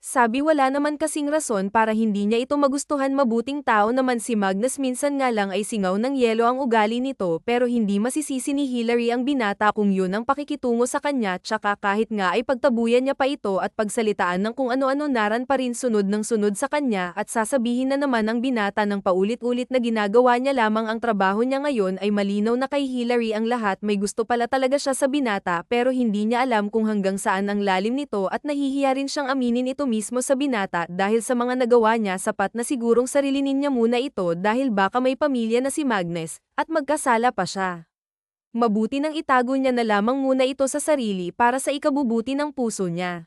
sabi. Wala naman kasing rason para hindi niya ito magustuhan. Mabuting tao naman si Magnus. Minsan nga lang ay singaw ng yelo ang ugali nito, pero hindi masisisi ni Hilary ang binata kung yun ang pakikitungo sa kanya. Tsaka kahit nga ay pagtabuyan niya pa ito at pagsalitaan ng kung ano-ano, naran pa rin sunod ng sunod sa kanya at sasabihin na naman ang binata ng paulit-ulit na ginagawa niya lamang ang trabaho niya. Ngayon ay malinaw na kay Hilary ang lahat. May gusto pala talaga siya sa binata pero hindi niya alam kung hanggang saan ang lalim nito at nahihiya rin siyang aminin ito mismo sa binata dahil sa mga nagawa niya. Sapat na sigurong sarilinin niya muna ito dahil baka may pamilya na si Magnus at magkasala pa siya. Mabuti nang itago niya na lamang muna ito sa sarili para sa ikabubuti ng puso niya.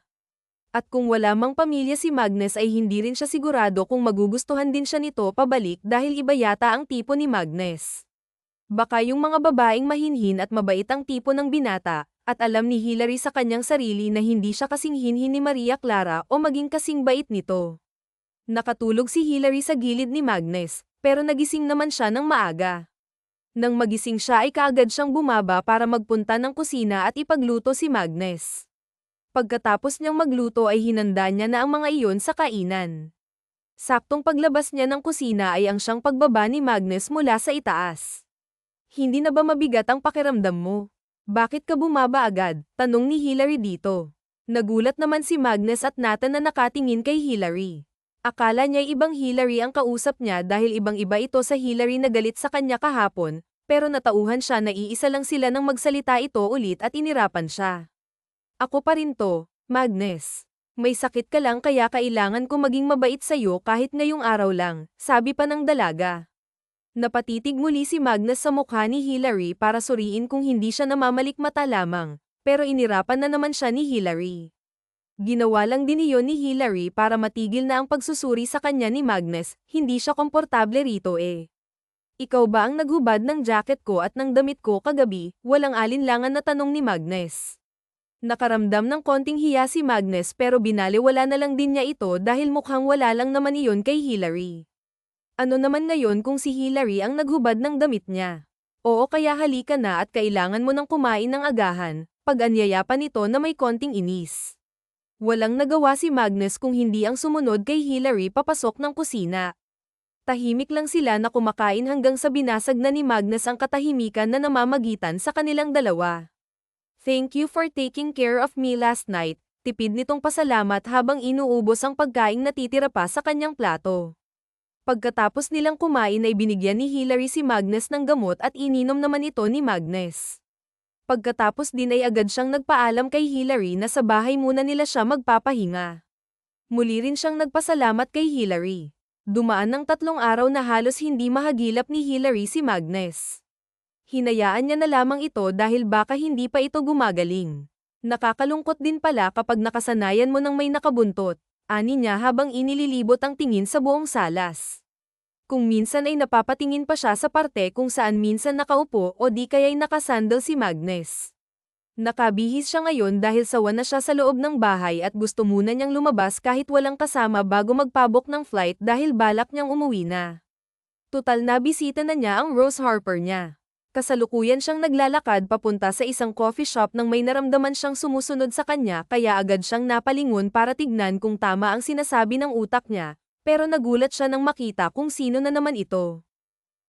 At kung wala mang pamilya si Magnus ay hindi rin siya sigurado kung magugustuhan din siya nito pabalik dahil iba yata ang tipo ni Magnus. Baka yung mga babaeng mahinhin at mabait ang tipo ng binata. At alam ni Hilary sa kanyang sarili na hindi siya kasing hinhin ni Maria Clara o maging kasing bait nito. Nakatulog si Hilary sa gilid ni Magnus, pero nagising naman siya ng maaga. Nang magising siya ay kaagad siyang bumaba para magpunta ng kusina at ipagluto si Magnus. Pagkatapos niyang magluto ay hinanda niya na ang mga iyon sa kainan. Saktong paglabas niya ng kusina ay ang siyang pagbaba ni Magnus mula sa itaas. Hindi na ba mabigat ang pakiramdam mo? Bakit ka bumaba agad? Tanong ni Hilary dito. Nagulat naman si Magnus at Nathan na nakatingin kay Hilary. Akala niya ibang Hilary ang kausap niya dahil ibang-iba ito sa Hilary na galit sa kanya kahapon, pero natauhan siya na iisa lang sila nang magsalita ito ulit at inirapan siya. Ako pa rin to, Magnus. May sakit ka lang kaya kailangan ko maging mabait sa'yo kahit ngayong araw lang, sabi pa ng dalaga. Napatitig muli si Magnus sa mukha ni Hilary para suriin kung hindi siya namamalikmata lamang, pero inirapan na naman siya ni Hilary. Ginawa lang din iyon ni Hilary para matigil na ang pagsusuri sa kanya ni Magnus. Hindi siya komportable rito eh. Ikaw ba ang naghubad ng jacket ko at ng damit ko kagabi? Walang alinlangan na tanong ni Magnus. Nakaramdam ng konting hiya si Magnus pero binaliwala na lang din niya ito dahil mukhang wala lang naman iyon kay Hilary. Ano naman ngayon kung si Hilary ang naghubad ng damit niya? Oo, kaya halika na at kailangan mo nang kumain ng agahan, pag-anyaya pa nito na may konting inis. Walang nagawa si Magnus kung hindi ang sumunod kay Hilary papasok ng kusina. Tahimik lang sila na kumakain hanggang sa binasag na ni Magnus ang katahimikan na namamagitan sa kanilang dalawa. Thank you for taking care of me last night, tipid nitong pasalamat habang inuubos ang pagkaing natitira pa sa kanyang plato. Pagkatapos nilang kumain ay binigyan ni Hilary si Magnus ng gamot at ininom naman ito ni Magnus. Pagkatapos din ay agad siyang nagpaalam kay Hilary na sa bahay muna nila siya magpapahinga. Muli rin siyang nagpasalamat kay Hilary. Dumaan ng 3 araw na halos hindi mahagilap ni Hilary si Magnus. Hinayaan niya na lamang ito dahil baka hindi pa ito gumagaling. Nakakalungkot din pala kapag nakasanayan mo ng may nakabuntot, ani niya habang inililibot ang tingin sa buong salas. Kung minsan ay napapatingin pa siya sa parte kung saan minsan nakaupo o di kaya'y nakasandal si Magnus. Nakabihis siya ngayon dahil sawa na siya sa loob ng bahay at gusto muna niyang lumabas kahit walang kasama bago magpabok ng flight dahil balak niyang umuwi na. Tutal na bisita na niya ang Rose Harper niya. Kasalukuyan siyang naglalakad papunta sa isang coffee shop nang may naramdaman siyang sumusunod sa kanya kaya agad siyang napalingon para tignan kung tama ang sinasabi ng utak niya, pero nagulat siya nang makita kung sino na naman ito.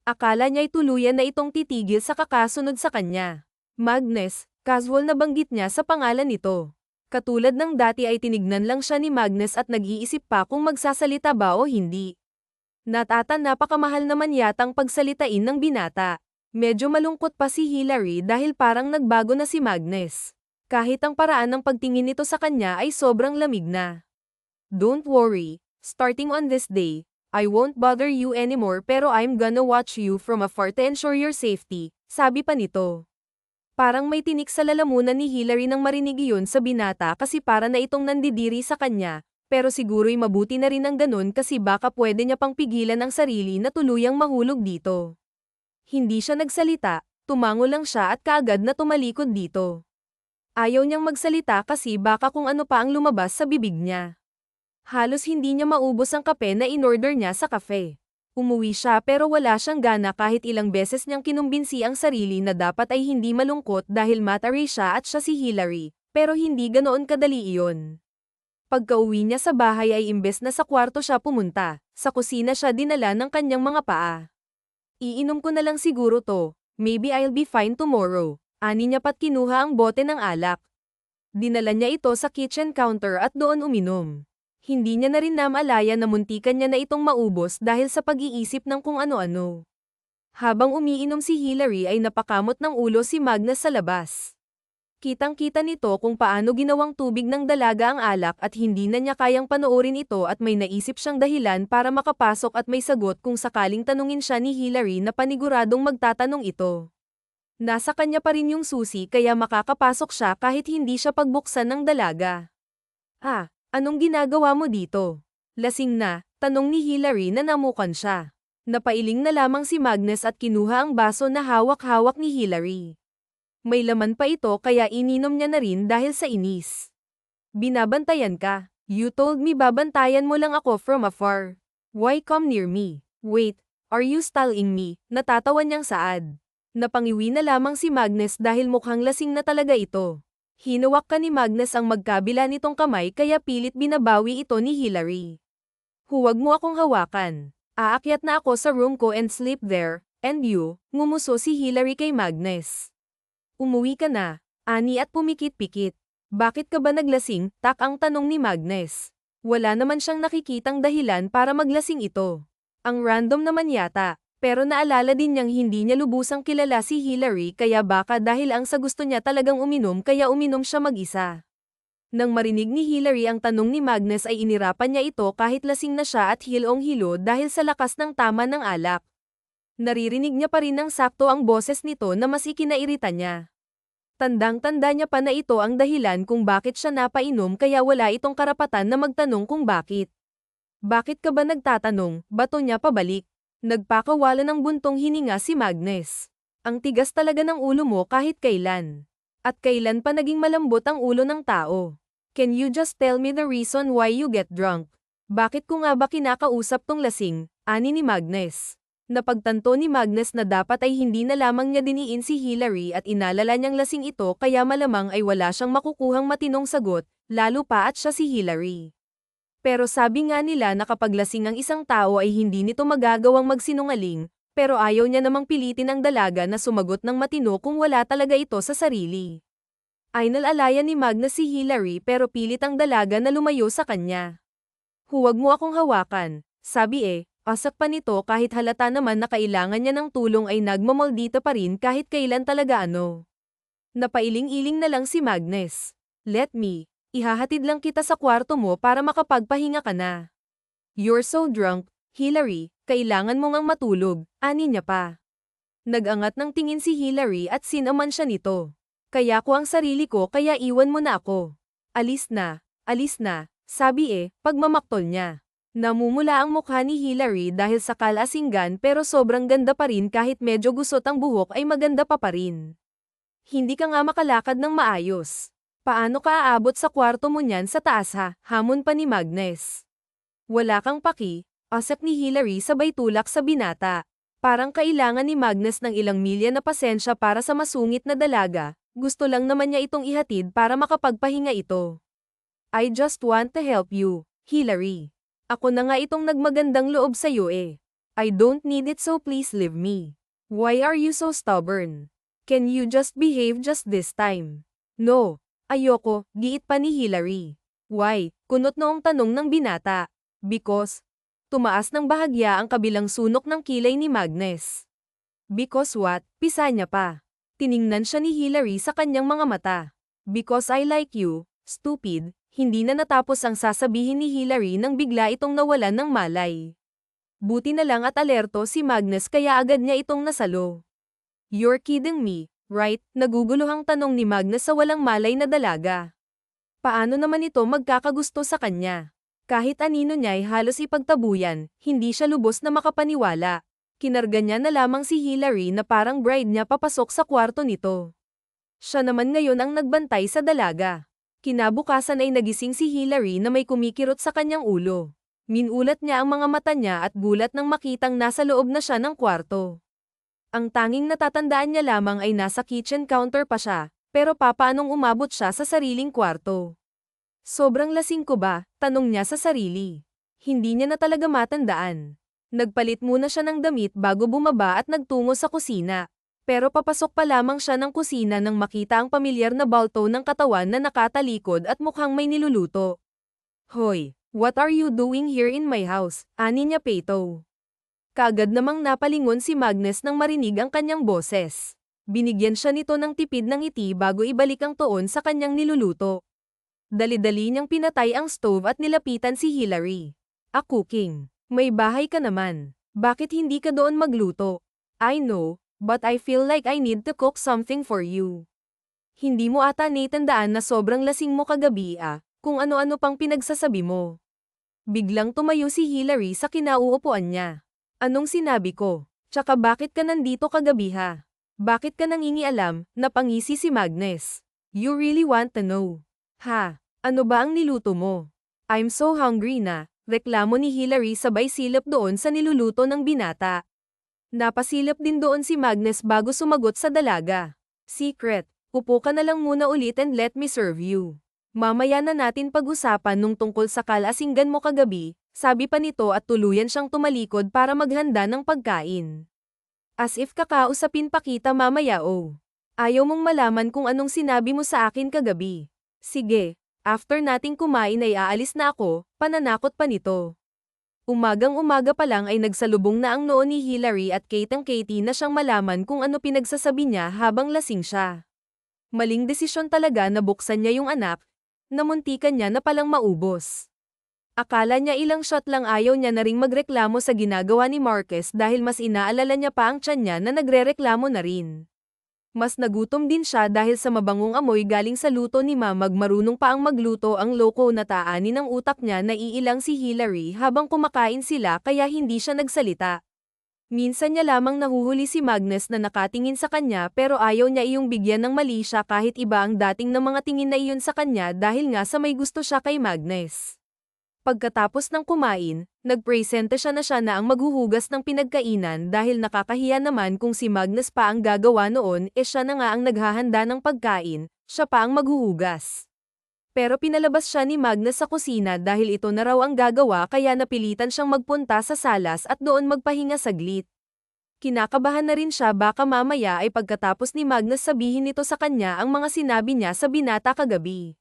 Akala niya'y tuluyan na itong titigil sa kakasunod sa kanya. Magnus, casual na banggit niya sa pangalan nito. Katulad ng dati ay tinignan lang siya ni Magnus at nag-iisip pa kung magsasalita ba o hindi. Napakamahal naman yatang pagsalitain ng binata. Medyo malungkot pa si Hillary dahil parang nagbago na si Magnus. Kahit ang paraan ng pagtingin nito sa kanya ay sobrang lamig na. Don't worry, starting on this day, I won't bother you anymore pero I'm gonna watch you from afar to ensure your safety, sabi pa nito. Parang may tinik sa lalamunan ni Hillary nang marinig iyon sa binata kasi para na itong nandidiri sa kanya, pero siguro'y mabuti na rin ang ganun kasi baka pwede niya pang pigilan ang sarili na tuluyang mahulog dito. Hindi siya nagsalita, tumango lang siya at kaagad na tumalikod dito. Ayaw niyang magsalita kasi baka kung ano pa ang lumabas sa bibig niya. Halos hindi niya maubos ang kape na inorder niya sa cafe. Umuwi siya pero wala siyang gana kahit ilang beses niyang kinumbinsi ang sarili na dapat ay hindi malungkot dahil matari siya at siya si Hillary, pero hindi ganoon kadali iyon. Pagka-uwi niya sa bahay ay imbes na sa kwarto siya pumunta, sa kusina siya dinala ng kanyang mga paa. Iinom ko na lang siguro to, maybe I'll be fine tomorrow, ani niya pat kinuha ang bote ng alak. Dinala niya ito sa kitchen counter at doon uminom. Hindi niya na rin namalaya na muntikan niya na itong maubos dahil sa pag-iisip ng kung ano-ano. Habang umiinom si Hillary ay napakamot ng ulo si Magnus sa labas. Kitang-kita nito kung paano ginawang tubig ng dalaga ang alak at hindi na niya kayang panoorin ito at may naisip siyang dahilan para makapasok at may sagot kung sakaling tanungin siya ni Hillary na paniguradong magtatanong ito. Nasa kanya pa rin yung susi kaya makakapasok siya kahit hindi siya pagbuksan ng dalaga. Ah, anong ginagawa mo dito? Lasing na, tanong ni Hillary na namukan siya. Napailing na lamang si Magnus at kinuha ang baso na hawak-hawak ni Hillary. May laman pa ito kaya ininom niya na rin dahil sa inis. Binabantayan ka. You told me babantayan mo lang ako from afar. Why come near me? Wait, are you stalking me? Natatawa niyang saad. Napangiwi na lamang si Magnus dahil mukhang lasing na talaga ito. Hinawak ka ni Magnus ang magkabila nitong kamay kaya pilit binabawi ito ni Hillary. Huwag mo akong hawakan. Aakyat na ako sa room ko and sleep there, and you, ngumuso si Hillary kay Magnus. Umuwi ka na, ani at pumikit-pikit. Bakit ka ba naglasing? Tak ang tanong ni Magnus. Wala naman siyang nakikitang dahilan para maglasing ito. Ang random naman yata, pero naalala din niyang hindi niya lubusang kilala si Hillary kaya baka dahil ang sa gusto niya talagang uminom kaya uminom siya mag-isa. Nang marinig ni Hillary ang tanong ni Magnus ay inirapan niya ito kahit lasing na siya at hilong-hilo dahil sa lakas ng tama ng alak. Naririnig niya pa rin ng sakto ang boses nito na mas ikinairita niya. Tandang-tanda niya pa na ito ang dahilan kung bakit siya napainom kaya wala itong karapatan na magtanong kung bakit. Bakit ka ba nagtatanong? Bato niya pabalik. Nagpakawala ng buntong hininga si Magnus. Ang tigas talaga ng ulo mo kahit kailan. At kailan pa naging malambot ang ulo ng tao? Can you just tell me the reason why you get drunk? Bakit ko nga ba kinakausap tong lasing? Ani ni Magnus. Napagtanto ni Magnus na dapat ay hindi na lamang niya diniin si Hillary at inalala niyang lasing ito kaya malamang ay wala siyang makukuhang matinong sagot, lalo pa at siya si Hillary. Pero sabi nga nila na kapag lasing ang isang tao ay hindi nito magagawang magsinungaling, pero ayaw niya namang pilitin ang dalaga na sumagot ng matino kung wala talaga ito sa sarili. Ay nalalaya ni Magnus si Hillary pero pilit ang dalaga na lumayo sa kanya. Huwag mo akong hawakan, sabi asak pa nito kahit halata naman na kailangan niya ng tulong ay nagmamoldita pa rin kahit kailan talaga ano. Napailing-iling na lang si Magnus. Let me, ihahatid lang kita sa kwarto mo para makapagpahinga ka na. You're so drunk, Hillary, kailangan mo ngang matulog, ani niya pa. Nag-angat ng tingin si Hillary at sinaman siya nito. Kaya ko ang sarili ko kaya iwan mo na ako. Alis na, sabi pagmamaktol niya. Namumula ang mukha ni Hillary dahil sa kalasinggan pero sobrang ganda pa rin kahit medyo gusot ang buhok ay maganda pa rin. Hindi ka nga makalakad ng maayos. Paano ka aabot sa kwarto mo niyan sa taas ha? Hamon pa ni Magnus. Wala kang paki, asap ni Hillary sabay tulak sa binata. Parang kailangan ni Magnus ng ilang milya na pasensya para sa masungit na dalaga, gusto lang naman niya itong ihatid para makapagpahinga ito. I just want to help you, Hillary. Ako na nga itong nagmagandang loob sa'yo I don't need it so please leave me. Why are you so stubborn? Can you just behave just this time? No, ayoko, giit pa ni Hillary. Why? Kunot noong tanong ng binata. Because, tumaas ng bahagya ang kabilang sunok ng kilay ni Magnus. Because what? Pisa niya pa. Tiningnan siya ni Hillary sa kanyang mga mata. Because I like you, stupid. Hindi na natapos ang sasabihin ni Hillary nang bigla itong nawalan ng malay. Buti na lang at alerto si Magnus kaya agad niya itong nasalo. You're kidding me, right? Naguguluhang tanong ni Magnus sa walang malay na dalaga. Paano naman ito magkakagusto sa kanya? Kahit anino niya ay halos ipagtabuyan, hindi siya lubos na makapaniwala. Kinarga niya na lamang si Hillary na parang bride niya papasok sa kwarto nito. Siya naman ngayon ang nagbantay sa dalaga. Kinabukasan ay nagising si Hillary na may kumikirot sa kanyang ulo. Minulat niya ang mga mata niya at gulat nang makitang nasa loob na siya ng kwarto. Ang tanging natatandaan niya lamang ay nasa kitchen counter pa siya, pero papaanong umabot siya sa sariling kwarto? Sobrang lasing ko ba? Tanong niya sa sarili. Hindi niya na talaga matandaan. Nagpalit muna siya ng damit bago bumaba at nagtungo sa kusina. Pero papasok pa lamang siya ng kusina nang makita ang pamilyar na balto ng katawan na nakatalikod at mukhang may niluluto. Hoy, what are you doing here in my house? Ani niya Peto. Kaagad namang napalingon si Magnus nang marinig ang kanyang boses. Binigyan siya nito ng tipid ng ngiti bago ibalik ang tuon sa kanyang niluluto. Dali-dali niyang pinatay ang stove at nilapitan si Hillary. Cooking. May bahay ka naman. Bakit hindi ka doon magluto? I know. But I feel like I need to cook something for you. Hindi mo ata natandaan na sobrang lasing mo kagabi kung ano-ano pang pinagsasabi mo. Biglang tumayo si Hillary sa kinauupuan niya. Anong sinabi ko? Tsaka bakit ka nandito kagabi ha? Bakit ka nangingialam? Napangisi si Magnus. You really want to know? Ha? Ano ba ang niluto mo? I'm so hungry na, reklamo ni Hillary sabay silip doon sa niluluto ng binata. Napasilip din doon si Magnus bago sumagot sa dalaga. Secret, upo ka na lang muna ulit and let me serve you. Mamaya na natin pag-usapan nung tungkol sa kalasinggan mo kagabi, sabi pa nito at tuluyan siyang tumalikod para maghanda ng pagkain. As if kakausapin pa kita mamaya Ayaw mong malaman kung anong sinabi mo sa akin kagabi. Sige, after nating kumain ay aalis na ako, pananakot pa nito. Umagang-umaga pa lang ay nagsalubong na ang noo ni Hillary at Katie na siyang malaman kung ano pinagsasabi niya habang lasing siya. Maling desisyon talaga na buksan niya yung anak, namuntikan niya na palang maubos. Akala niya ilang shot lang ayaw niya na ring magreklamo sa ginagawa ni Marquez dahil mas inaalala niya pa ang tiyan niya na nagrereklamo na rin. Mas nagutom din siya dahil sa mabangong amoy galing sa luto ni Mamag marunong pa ang magluto ang loko na taani ng utak niya na iilang si Hillary habang kumakain sila kaya hindi siya nagsalita. Minsan niya lamang nahuhuli si Magnus na nakatingin sa kanya pero ayaw niya iyong bigyan ng mali siya kahit iba ang dating ng mga tingin na iyon sa kanya dahil nga sa may gusto siya kay Magnus. Pagkatapos ng kumain, nagpresente siya na ang maghuhugas ng pinagkainan dahil nakakahiya naman kung si Magnus pa ang gagawa noon siya na nga ang naghahanda ng pagkain, siya pa ang maghuhugas. Pero pinalabas siya ni Magnus sa kusina dahil ito na raw ang gagawa kaya napilitan siyang magpunta sa salas at doon magpahinga saglit. Kinakabahan na rin siya baka mamaya ay pagkatapos ni Magnus sabihin nito sa kanya ang mga sinabi niya sa binata kagabi.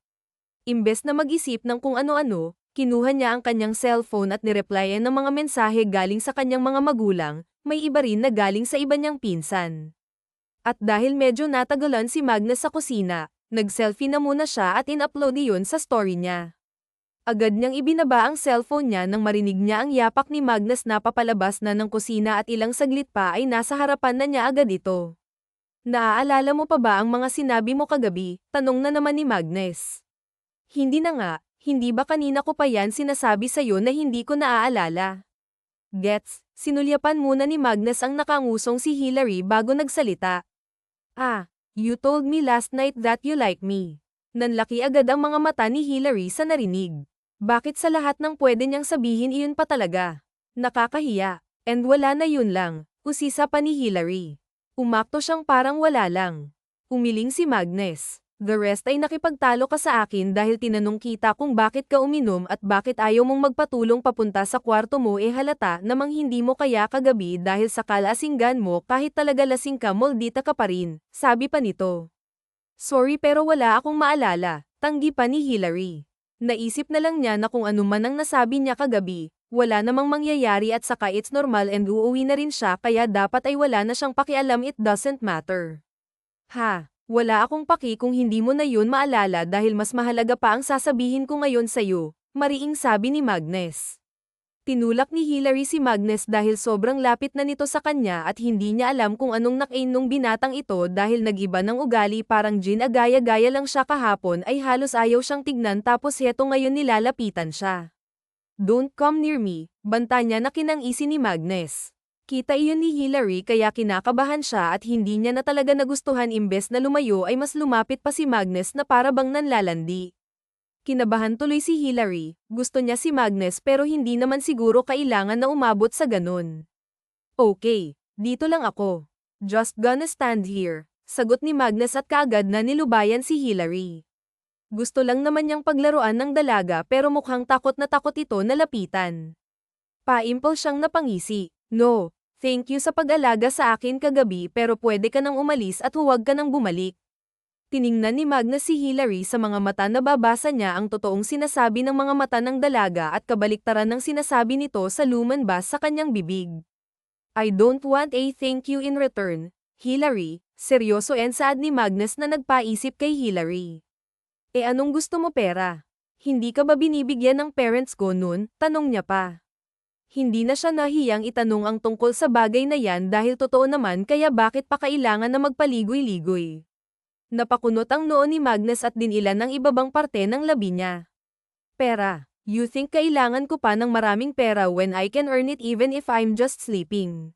Imbes na mag-isip ng kung ano-ano, kinuha niya ang kanyang cellphone at nireplyan ng mga mensahe galing sa kanyang mga magulang, may iba rin na galing sa iba niyang pinsan. At dahil medyo natagalan si Magnus sa kusina, nag-selfie na muna siya at in-upload iyon sa story niya. Agad niyang ibinaba ang cellphone niya nang marinig niya ang yapak ni Magnus na papalabas na ng kusina at ilang saglit pa ay nasa harapan na niya agad ito. Naaalala mo pa ba ang mga sinabi mo kagabi? Tanong na naman ni Magnus. Hindi na nga, hindi ba kanina ko pa yan sinasabi sa'yo na hindi ko naaalala? Gets, sinulyapan muna ni Magnus ang nakangusong si Hillary bago nagsalita. Ah, you told me last night that you like me. Nanlaki agad ang mga mata ni Hillary sa narinig. Bakit sa lahat ng pwede niyang sabihin iyon pa talaga? Nakakahiya. And wala na yun lang, usisa pa ni Hillary. Umakto siyang parang wala lang. Umiling si Magnus. The rest ay nakipagtalo ka sa akin dahil tinanong kita kung bakit ka uminom at bakit ayaw mong magpatulong papunta sa kwarto mo halata namang hindi mo kaya kagabi dahil sa kalasinggan mo kahit talaga lasing ka moldita ka pa rin, sabi pa nito. Sorry pero wala akong maalala, tanggi pa ni Hillary. Naisip na lang niya na kung ano man ang nasabi niya kagabi, wala namang mangyayari at saka it's normal and uuwi na rin siya kaya dapat ay wala na siyang pakialam it doesn't matter. Ha, wala akong paki kung hindi mo na yun maalala dahil mas mahalaga pa ang sasabihin ko ngayon sa'yo, mariing sabi ni Magnus. Tinulak ni Hillary si Magnus dahil sobrang lapit na nito sa kanya at hindi niya alam kung anong nakain nung binatang ito dahil nag-iba ng ugali parang Jin agaya-gaya lang siya kahapon ay halos ayaw siyang tignan tapos heto ngayon nilalapitan siya. Don't come near me, banta niya na kinangisi ni Magnus. Kita iyon ni Hillary kaya kinakabahan siya at hindi niya na talaga nagustuhan imbes na lumayo ay mas lumapit pa si Magnus na para bang nanlalandi. Kinabahan tuloy si Hillary, gusto niya si Magnus pero hindi naman siguro kailangan na umabot sa ganun. Okay, dito lang ako. Just gonna stand here, sagot ni Magnus at kaagad na nilubayan si Hillary. Gusto lang naman niyang paglaruan ng dalaga pero mukhang takot na takot ito na lapitan. Paimpol siyang napangisi, no, thank you sa pag-alaga sa akin kagabi pero pwede ka nang umalis at huwag ka nang bumalik. Tiningnan ni Magnus si Hillary sa mga mata na babasa niya ang totoong sinasabi ng mga mata ng dalaga at kabaliktaran ng sinasabi nito sa lumanbas sa kanyang bibig. I don't want a thank you in return, Hillary, seryoso and sad ni Magnus na nagpaisip kay Hillary. Anong gusto mo pera? Hindi ka ba binibigyan ng parents ko nun? Tanong niya pa. Hindi na siya nahiyang itanong ang tungkol sa bagay na yan dahil totoo naman kaya bakit pa kailangan na magpaligoy-ligoy. Napakunot ang noo ni Magnus at dinilan ng ibabang parte ng labi niya. Pera. You think kailangan ko pa ng maraming pera when I can earn it even if I'm just sleeping?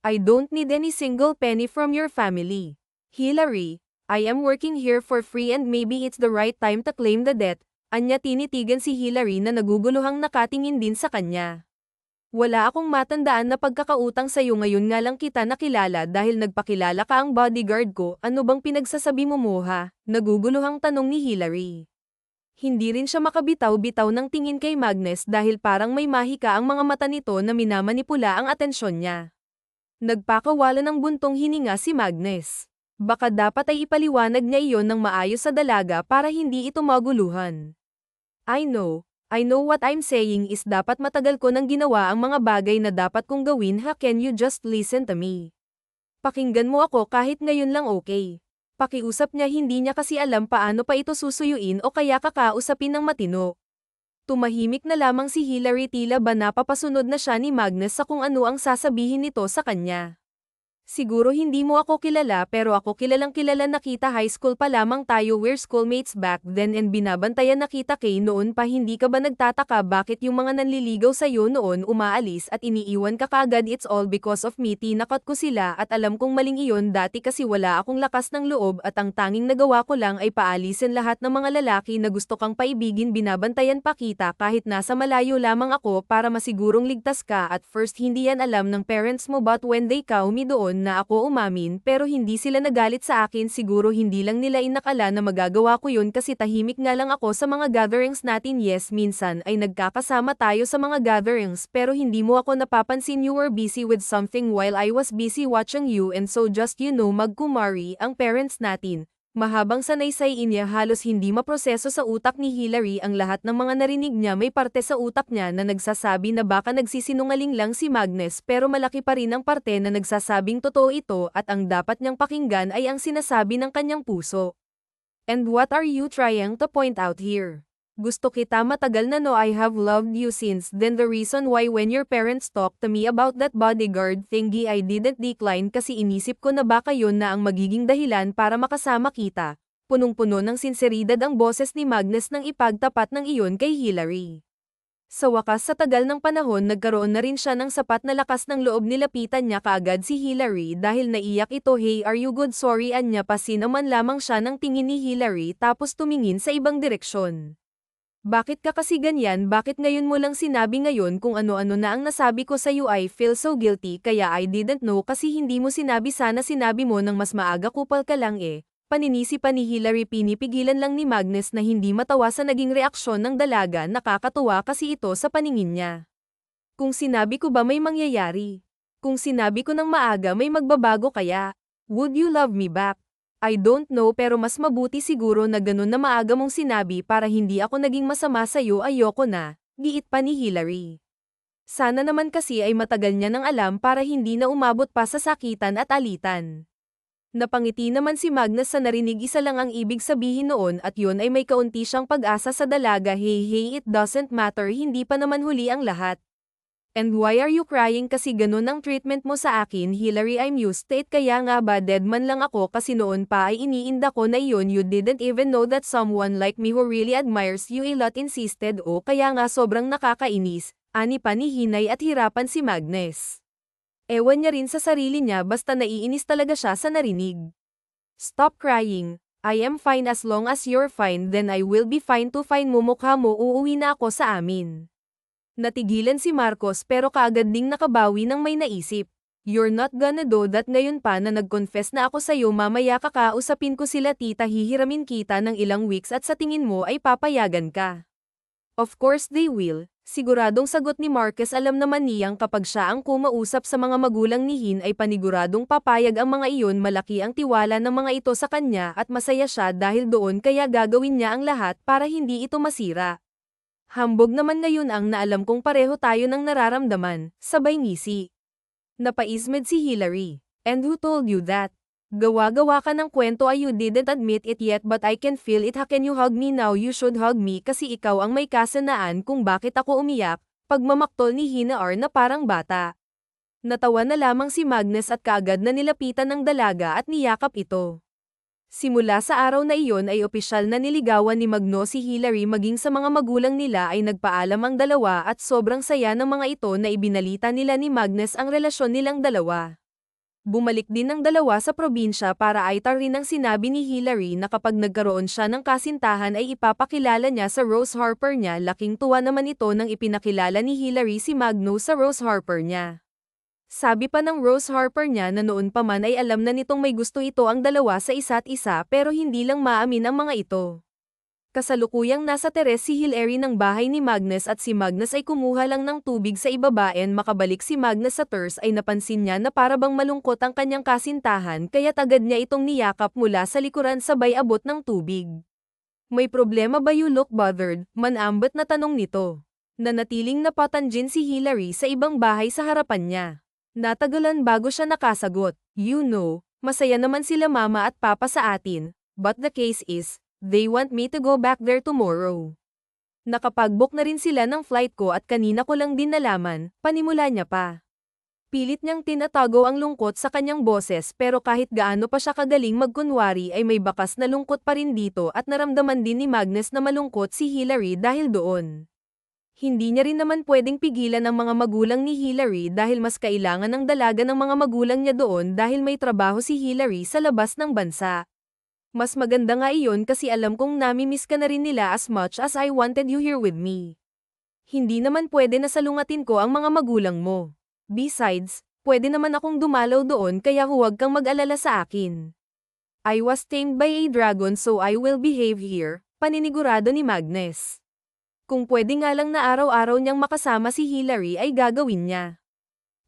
I don't need any single penny from your family. Hillary, I am working here for free and maybe it's the right time to claim the debt. Anya tinitigan si Hillary na naguguluhang nakatingin din sa kanya. Wala akong matandaan na pagkakautang sa'yo ngayon nga lang kita nakilala dahil nagpakilala ka ang bodyguard ko, ano bang pinagsasabi mo moha? Naguguluhang tanong ni Hillary. Hindi rin siya makabitaw-bitaw ng tingin kay Magnus dahil parang may mahika ang mga mata nito na minamanipula ang atensyon niya. Nagpakawala ng buntong hininga si Magnus. Baka dapat ay ipaliwanag niya iyon ng maayos sa dalaga para hindi ito maguluhan. I know what I'm saying is dapat matagal ko nang ginawa ang mga bagay na dapat kong gawin can you just listen to me? Pakinggan mo ako kahit ngayon lang okay. Pakiusap niya hindi niya kasi alam paano pa ito susuyuin o kaya kakausapin ng matino. Tumahimik na lamang si Hillary tila ba napapasunod na siya ni Magnus sa kung ano ang sasabihin nito sa kanya. Siguro hindi mo ako kilala pero ako kilalang kilala na kita high school pa lamang tayo we're schoolmates back then and binabantayan na kita kay noon pa hindi ka ba nagtataka bakit yung mga nanliligaw sa'yo noon umaalis at iniiwan ka kagad it's all because of me tinakot ko sila at alam kong maling iyon dati kasi wala akong lakas ng loob at ang tanging nagawa ko lang ay paalisin lahat ng mga lalaki na gusto kang paibigin binabantayan pa kita kahit nasa malayo lamang ako para masigurong ligtas ka at first hindi yan alam ng parents mo but when they call me doon na ako umamin pero hindi sila nagalit sa akin siguro hindi lang nila inakala na magagawa ko yun kasi tahimik nga lang ako sa mga gatherings natin yes minsan ay nagkakasama tayo sa mga gatherings pero hindi mo ako napapansin you were busy with something while I was busy watching you and so just magkumari ang parents natin. Mahabang sanaysay niya halos hindi maproseso sa utak ni Hillary ang lahat ng mga narinig niya may parte sa utak niya na nagsasabi na baka nagsisinungaling lang si Magnus pero malaki pa rin ang parte na nagsasabing totoo ito at ang dapat niyang pakinggan ay ang sinasabi ng kanyang puso. And what are you trying to point out here? Gusto kita matagal na no, I have loved you since then. The reason why when your parents talked to me about that bodyguard thingy I didn't decline kasi inisip ko na baka yun na ang magiging dahilan para makasama kita. Punong-puno ng sinseridad ang boses ni Magnus nang ipagtapat ng iyon kay Hillary. Sa wakas sa tagal ng panahon nagkaroon na rin siya ng sapat na lakas ng loob, nilapitan niya kaagad si Hillary dahil naiyak ito. Hey, are you good? Sorry, anya pasin naman lamang siya ng tingin ni Hillary tapos tumingin sa ibang direksyon. Bakit ka kasi ganyan? Bakit ngayon mo lang sinabi ngayon kung ano-ano na ang nasabi ko sa iyo? I feel so guilty kaya I didn't know kasi hindi mo sinabi, sana sinabi mo nang mas maaga, kupal ka lang eh. Paninisi pa ni Hillary. Pinipigilan lang ni Magnus na hindi matawa sa naging reaksyon ng dalaga, nakakatuwa kasi ito sa paningin niya. Kung sinabi ko ba may mangyayari? Kung sinabi ko ng maaga may magbabago kaya? Would you love me back? I don't know pero mas mabuti siguro na ganun na maaga mong sinabi para hindi ako naging masama sa'yo. Ayoko na, giit pa ni Hillary. Sana naman kasi ay matagal niya nang alam para hindi na umabot pa sa sakitan at alitan. Napangiti naman si Magnus sa narinig, isa lang ang ibig sabihin noon at yun ay may kaunti siyang pag-asa sa dalaga. Hey, it doesn't matter, hindi pa naman huli ang lahat. And why are you crying? Kasi ganun ang treatment mo sa akin, Hillary. I'm used to it. Kaya nga ba dead man lang ako kasi noon pa ay iniinda ko na iyon. You didn't even know that someone like me who really admires you a lot insisted. O kaya nga sobrang nakakainis, ani pa ni Hinay at hirapan si Magnus. Ewan niya rin sa sarili niya, basta naiinis talaga siya sa narinig. Stop crying. I am fine as long as you're fine, then I will be fine to fine mo. Mukha mo uuwi na ako sa amin. Natigilan si Marcos pero kaagad ding nakabawi ng may naisip. You're not gonna do that ngayon pa na nag-confess na ako sa'yo. Mamaya kakausapin ko sila tita, hihiramin kita ng ilang weeks at sa tingin mo ay papayagan ka. Of course they will. Siguradong sagot ni Marcos. Alam naman niyang kapag siya ang kumausap sa mga magulang ni Hin ay paniguradong papayag ang mga iyon. Malaki ang tiwala ng mga ito sa kanya at masaya siya dahil doon, kaya gagawin niya ang lahat para hindi ito masira. Hambog naman ngayon ang naalam kong pareho tayo ng nararamdaman, sabay ngisi. Napaismed si Hillary. And who told you that? Gawa-gawa ka ng kwento. You didn't admit it yet but I can feel it. How can you hug me now? You should hug me kasi ikaw ang may kasanaan kung bakit ako umiyak. Pagmamaktol ni Hina na parang bata. Natawa na lamang si Magnus at kaagad na nilapitan ng dalaga at niyakap ito. Simula sa araw na iyon ay opisyal na niligawan ni Magnus si Hillary, maging sa mga magulang nila ay nagpaalam ang dalawa at sobrang saya ng mga ito na ibinalita nila ni Magnus ang relasyon nilang dalawa. Bumalik din ang dalawa sa probinsya para aitar rin ang sinabi ni Hillary na kapag nagkaroon siya ng kasintahan ay ipapakilala niya sa Rose Harper niya. Laking tuwa naman ito nang ipinakilala ni Hillary si Magnus sa Rose Harper niya. Sabi pa ng Rose Harper niya na noon pa man ay alam na nitong may gusto ito ang dalawa sa isa't isa pero hindi lang maamin ang mga ito. Kasalukuyang nasa teres si Hillary ng bahay ni Magnus at si Magnus ay kumuha lang ng tubig sa ibabaen. Makabalik si Magnus sa teres ay napansin niya na parabang malungkot ang kanyang kasintahan kaya agad niya itong niyakap mula sa likuran sabay abot ng tubig. May problema ba? You look bothered, manambot na tanong nito. Nanatiling napatanjin si Hillary sa ibang bahay sa harapan niya. Natagalan bago siya nakasagot. You know, masaya naman sila mama at papa sa atin, but the case is, they want me to go back there tomorrow. Nakapag-book na rin sila ng flight ko at kanina ko lang din nalaman, panimula niya pa. Pilit niyang tinatago ang lungkot sa kanyang boses pero kahit gaano pa siya kagaling magkunwari ay may bakas na lungkot pa rin dito at naramdaman din ni Magnus na malungkot si Hillary dahil doon. Hindi niya rin naman pwedeng pigilan ang mga magulang ni Hillary dahil mas kailangan ng dalaga ng mga magulang niya doon dahil may trabaho si Hillary sa labas ng bansa. Mas maganda nga iyon kasi alam kong nami-miss ka na rin nila as much as I wanted you here with me. Hindi naman pwede na salungatin ko ang mga magulang mo. Besides, pwede naman akong dumalaw doon kaya huwag kang mag-alala sa akin. I was tamed by a dragon so I will behave here, paninigurado ni Magnus. Kung pwede nga lang na araw-araw niyang makasama si Hillary ay gagawin niya.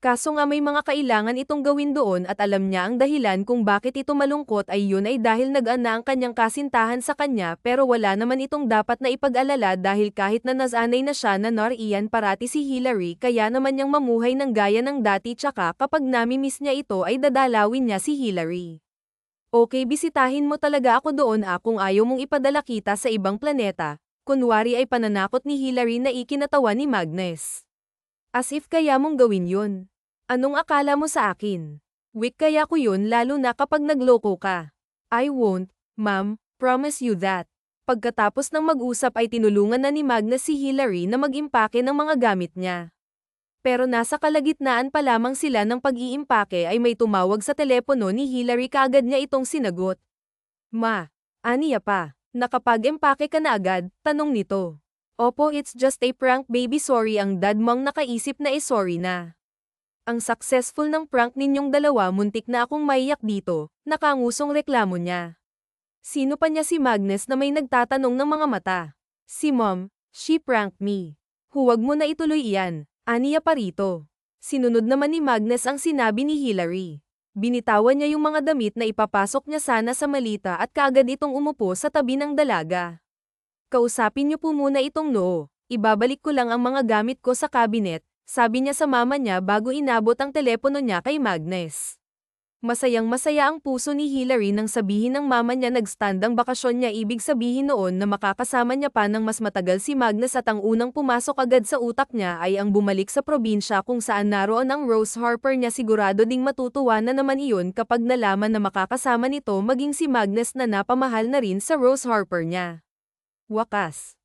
Kaso nga may mga kailangan itong gawin doon at alam niya ang dahilan kung bakit ito malungkot ay yun ay dahil nag-an na ang kanyang kasintahan sa kanya pero wala naman itong dapat na ipag-alala dahil kahit na nasanay na siya na nariyan parati si Hillary kaya naman niyang mamuhay ng gaya ng dati tsaka kapag nami-miss niya ito ay dadalawin niya si Hillary. Okay, bisitahin mo talaga ako doon kung ayaw mong ipadala kita sa ibang planeta. Kunwari ay pananakot ni Hillary na ikinatawa ni Magnus. As if kaya mong gawin yun. Anong akala mo sa akin? Weak kaya ko yun lalo na kapag nagloko ka. I won't, ma'am, promise you that. Pagkatapos ng mag-usap ay tinulungan na ni Magnus si Hillary na mag-impake ng mga gamit niya. Pero nasa kalagitnaan pa lamang sila ng pag-iimpake ay may tumawag sa telepono ni Hillary kaagad niya itong sinagot. Ma, aniya pa, nakapag-empake ka na agad, tanong nito. Opo, it's just a prank baby, sorry, ang dad mong nakaisip na sorry na. Ang successful ng prank ninyong dalawa, muntik na akong maiyak dito, nakangusong reklamo niya. Sino pa niya si Magnus na may nagtatanong ng mga mata? Si Mom, she pranked me. Huwag mo na ituloy iyan, aniya pa rito. Sinunod naman ni Magnus ang sinabi ni Hillary. Binitawan niya yung mga damit na ipapasok niya sana sa malita at kaagad itong umupo sa tabi ng dalaga. Kausapin niyo po muna itong Noo, ibabalik ko lang ang mga gamit ko sa cabinet, sabi niya sa mama niya bago inabot ang telepono niya kay Magnus. Masayang-masaya ang puso ni Hillary nang sabihin ng mama niya nag-stand ang bakasyon niya, ibig sabihin noon na makakasama niya pa ng mas matagal si Magnus at ang unang pumasok agad sa utak niya ay ang bumalik sa probinsya kung saan naroon ang Rose Harper niya, sigurado ding matutuwa na naman iyon kapag nalaman na makakasama nito maging si Magnus na napamahal na rin sa Rose Harper niya. Wakas.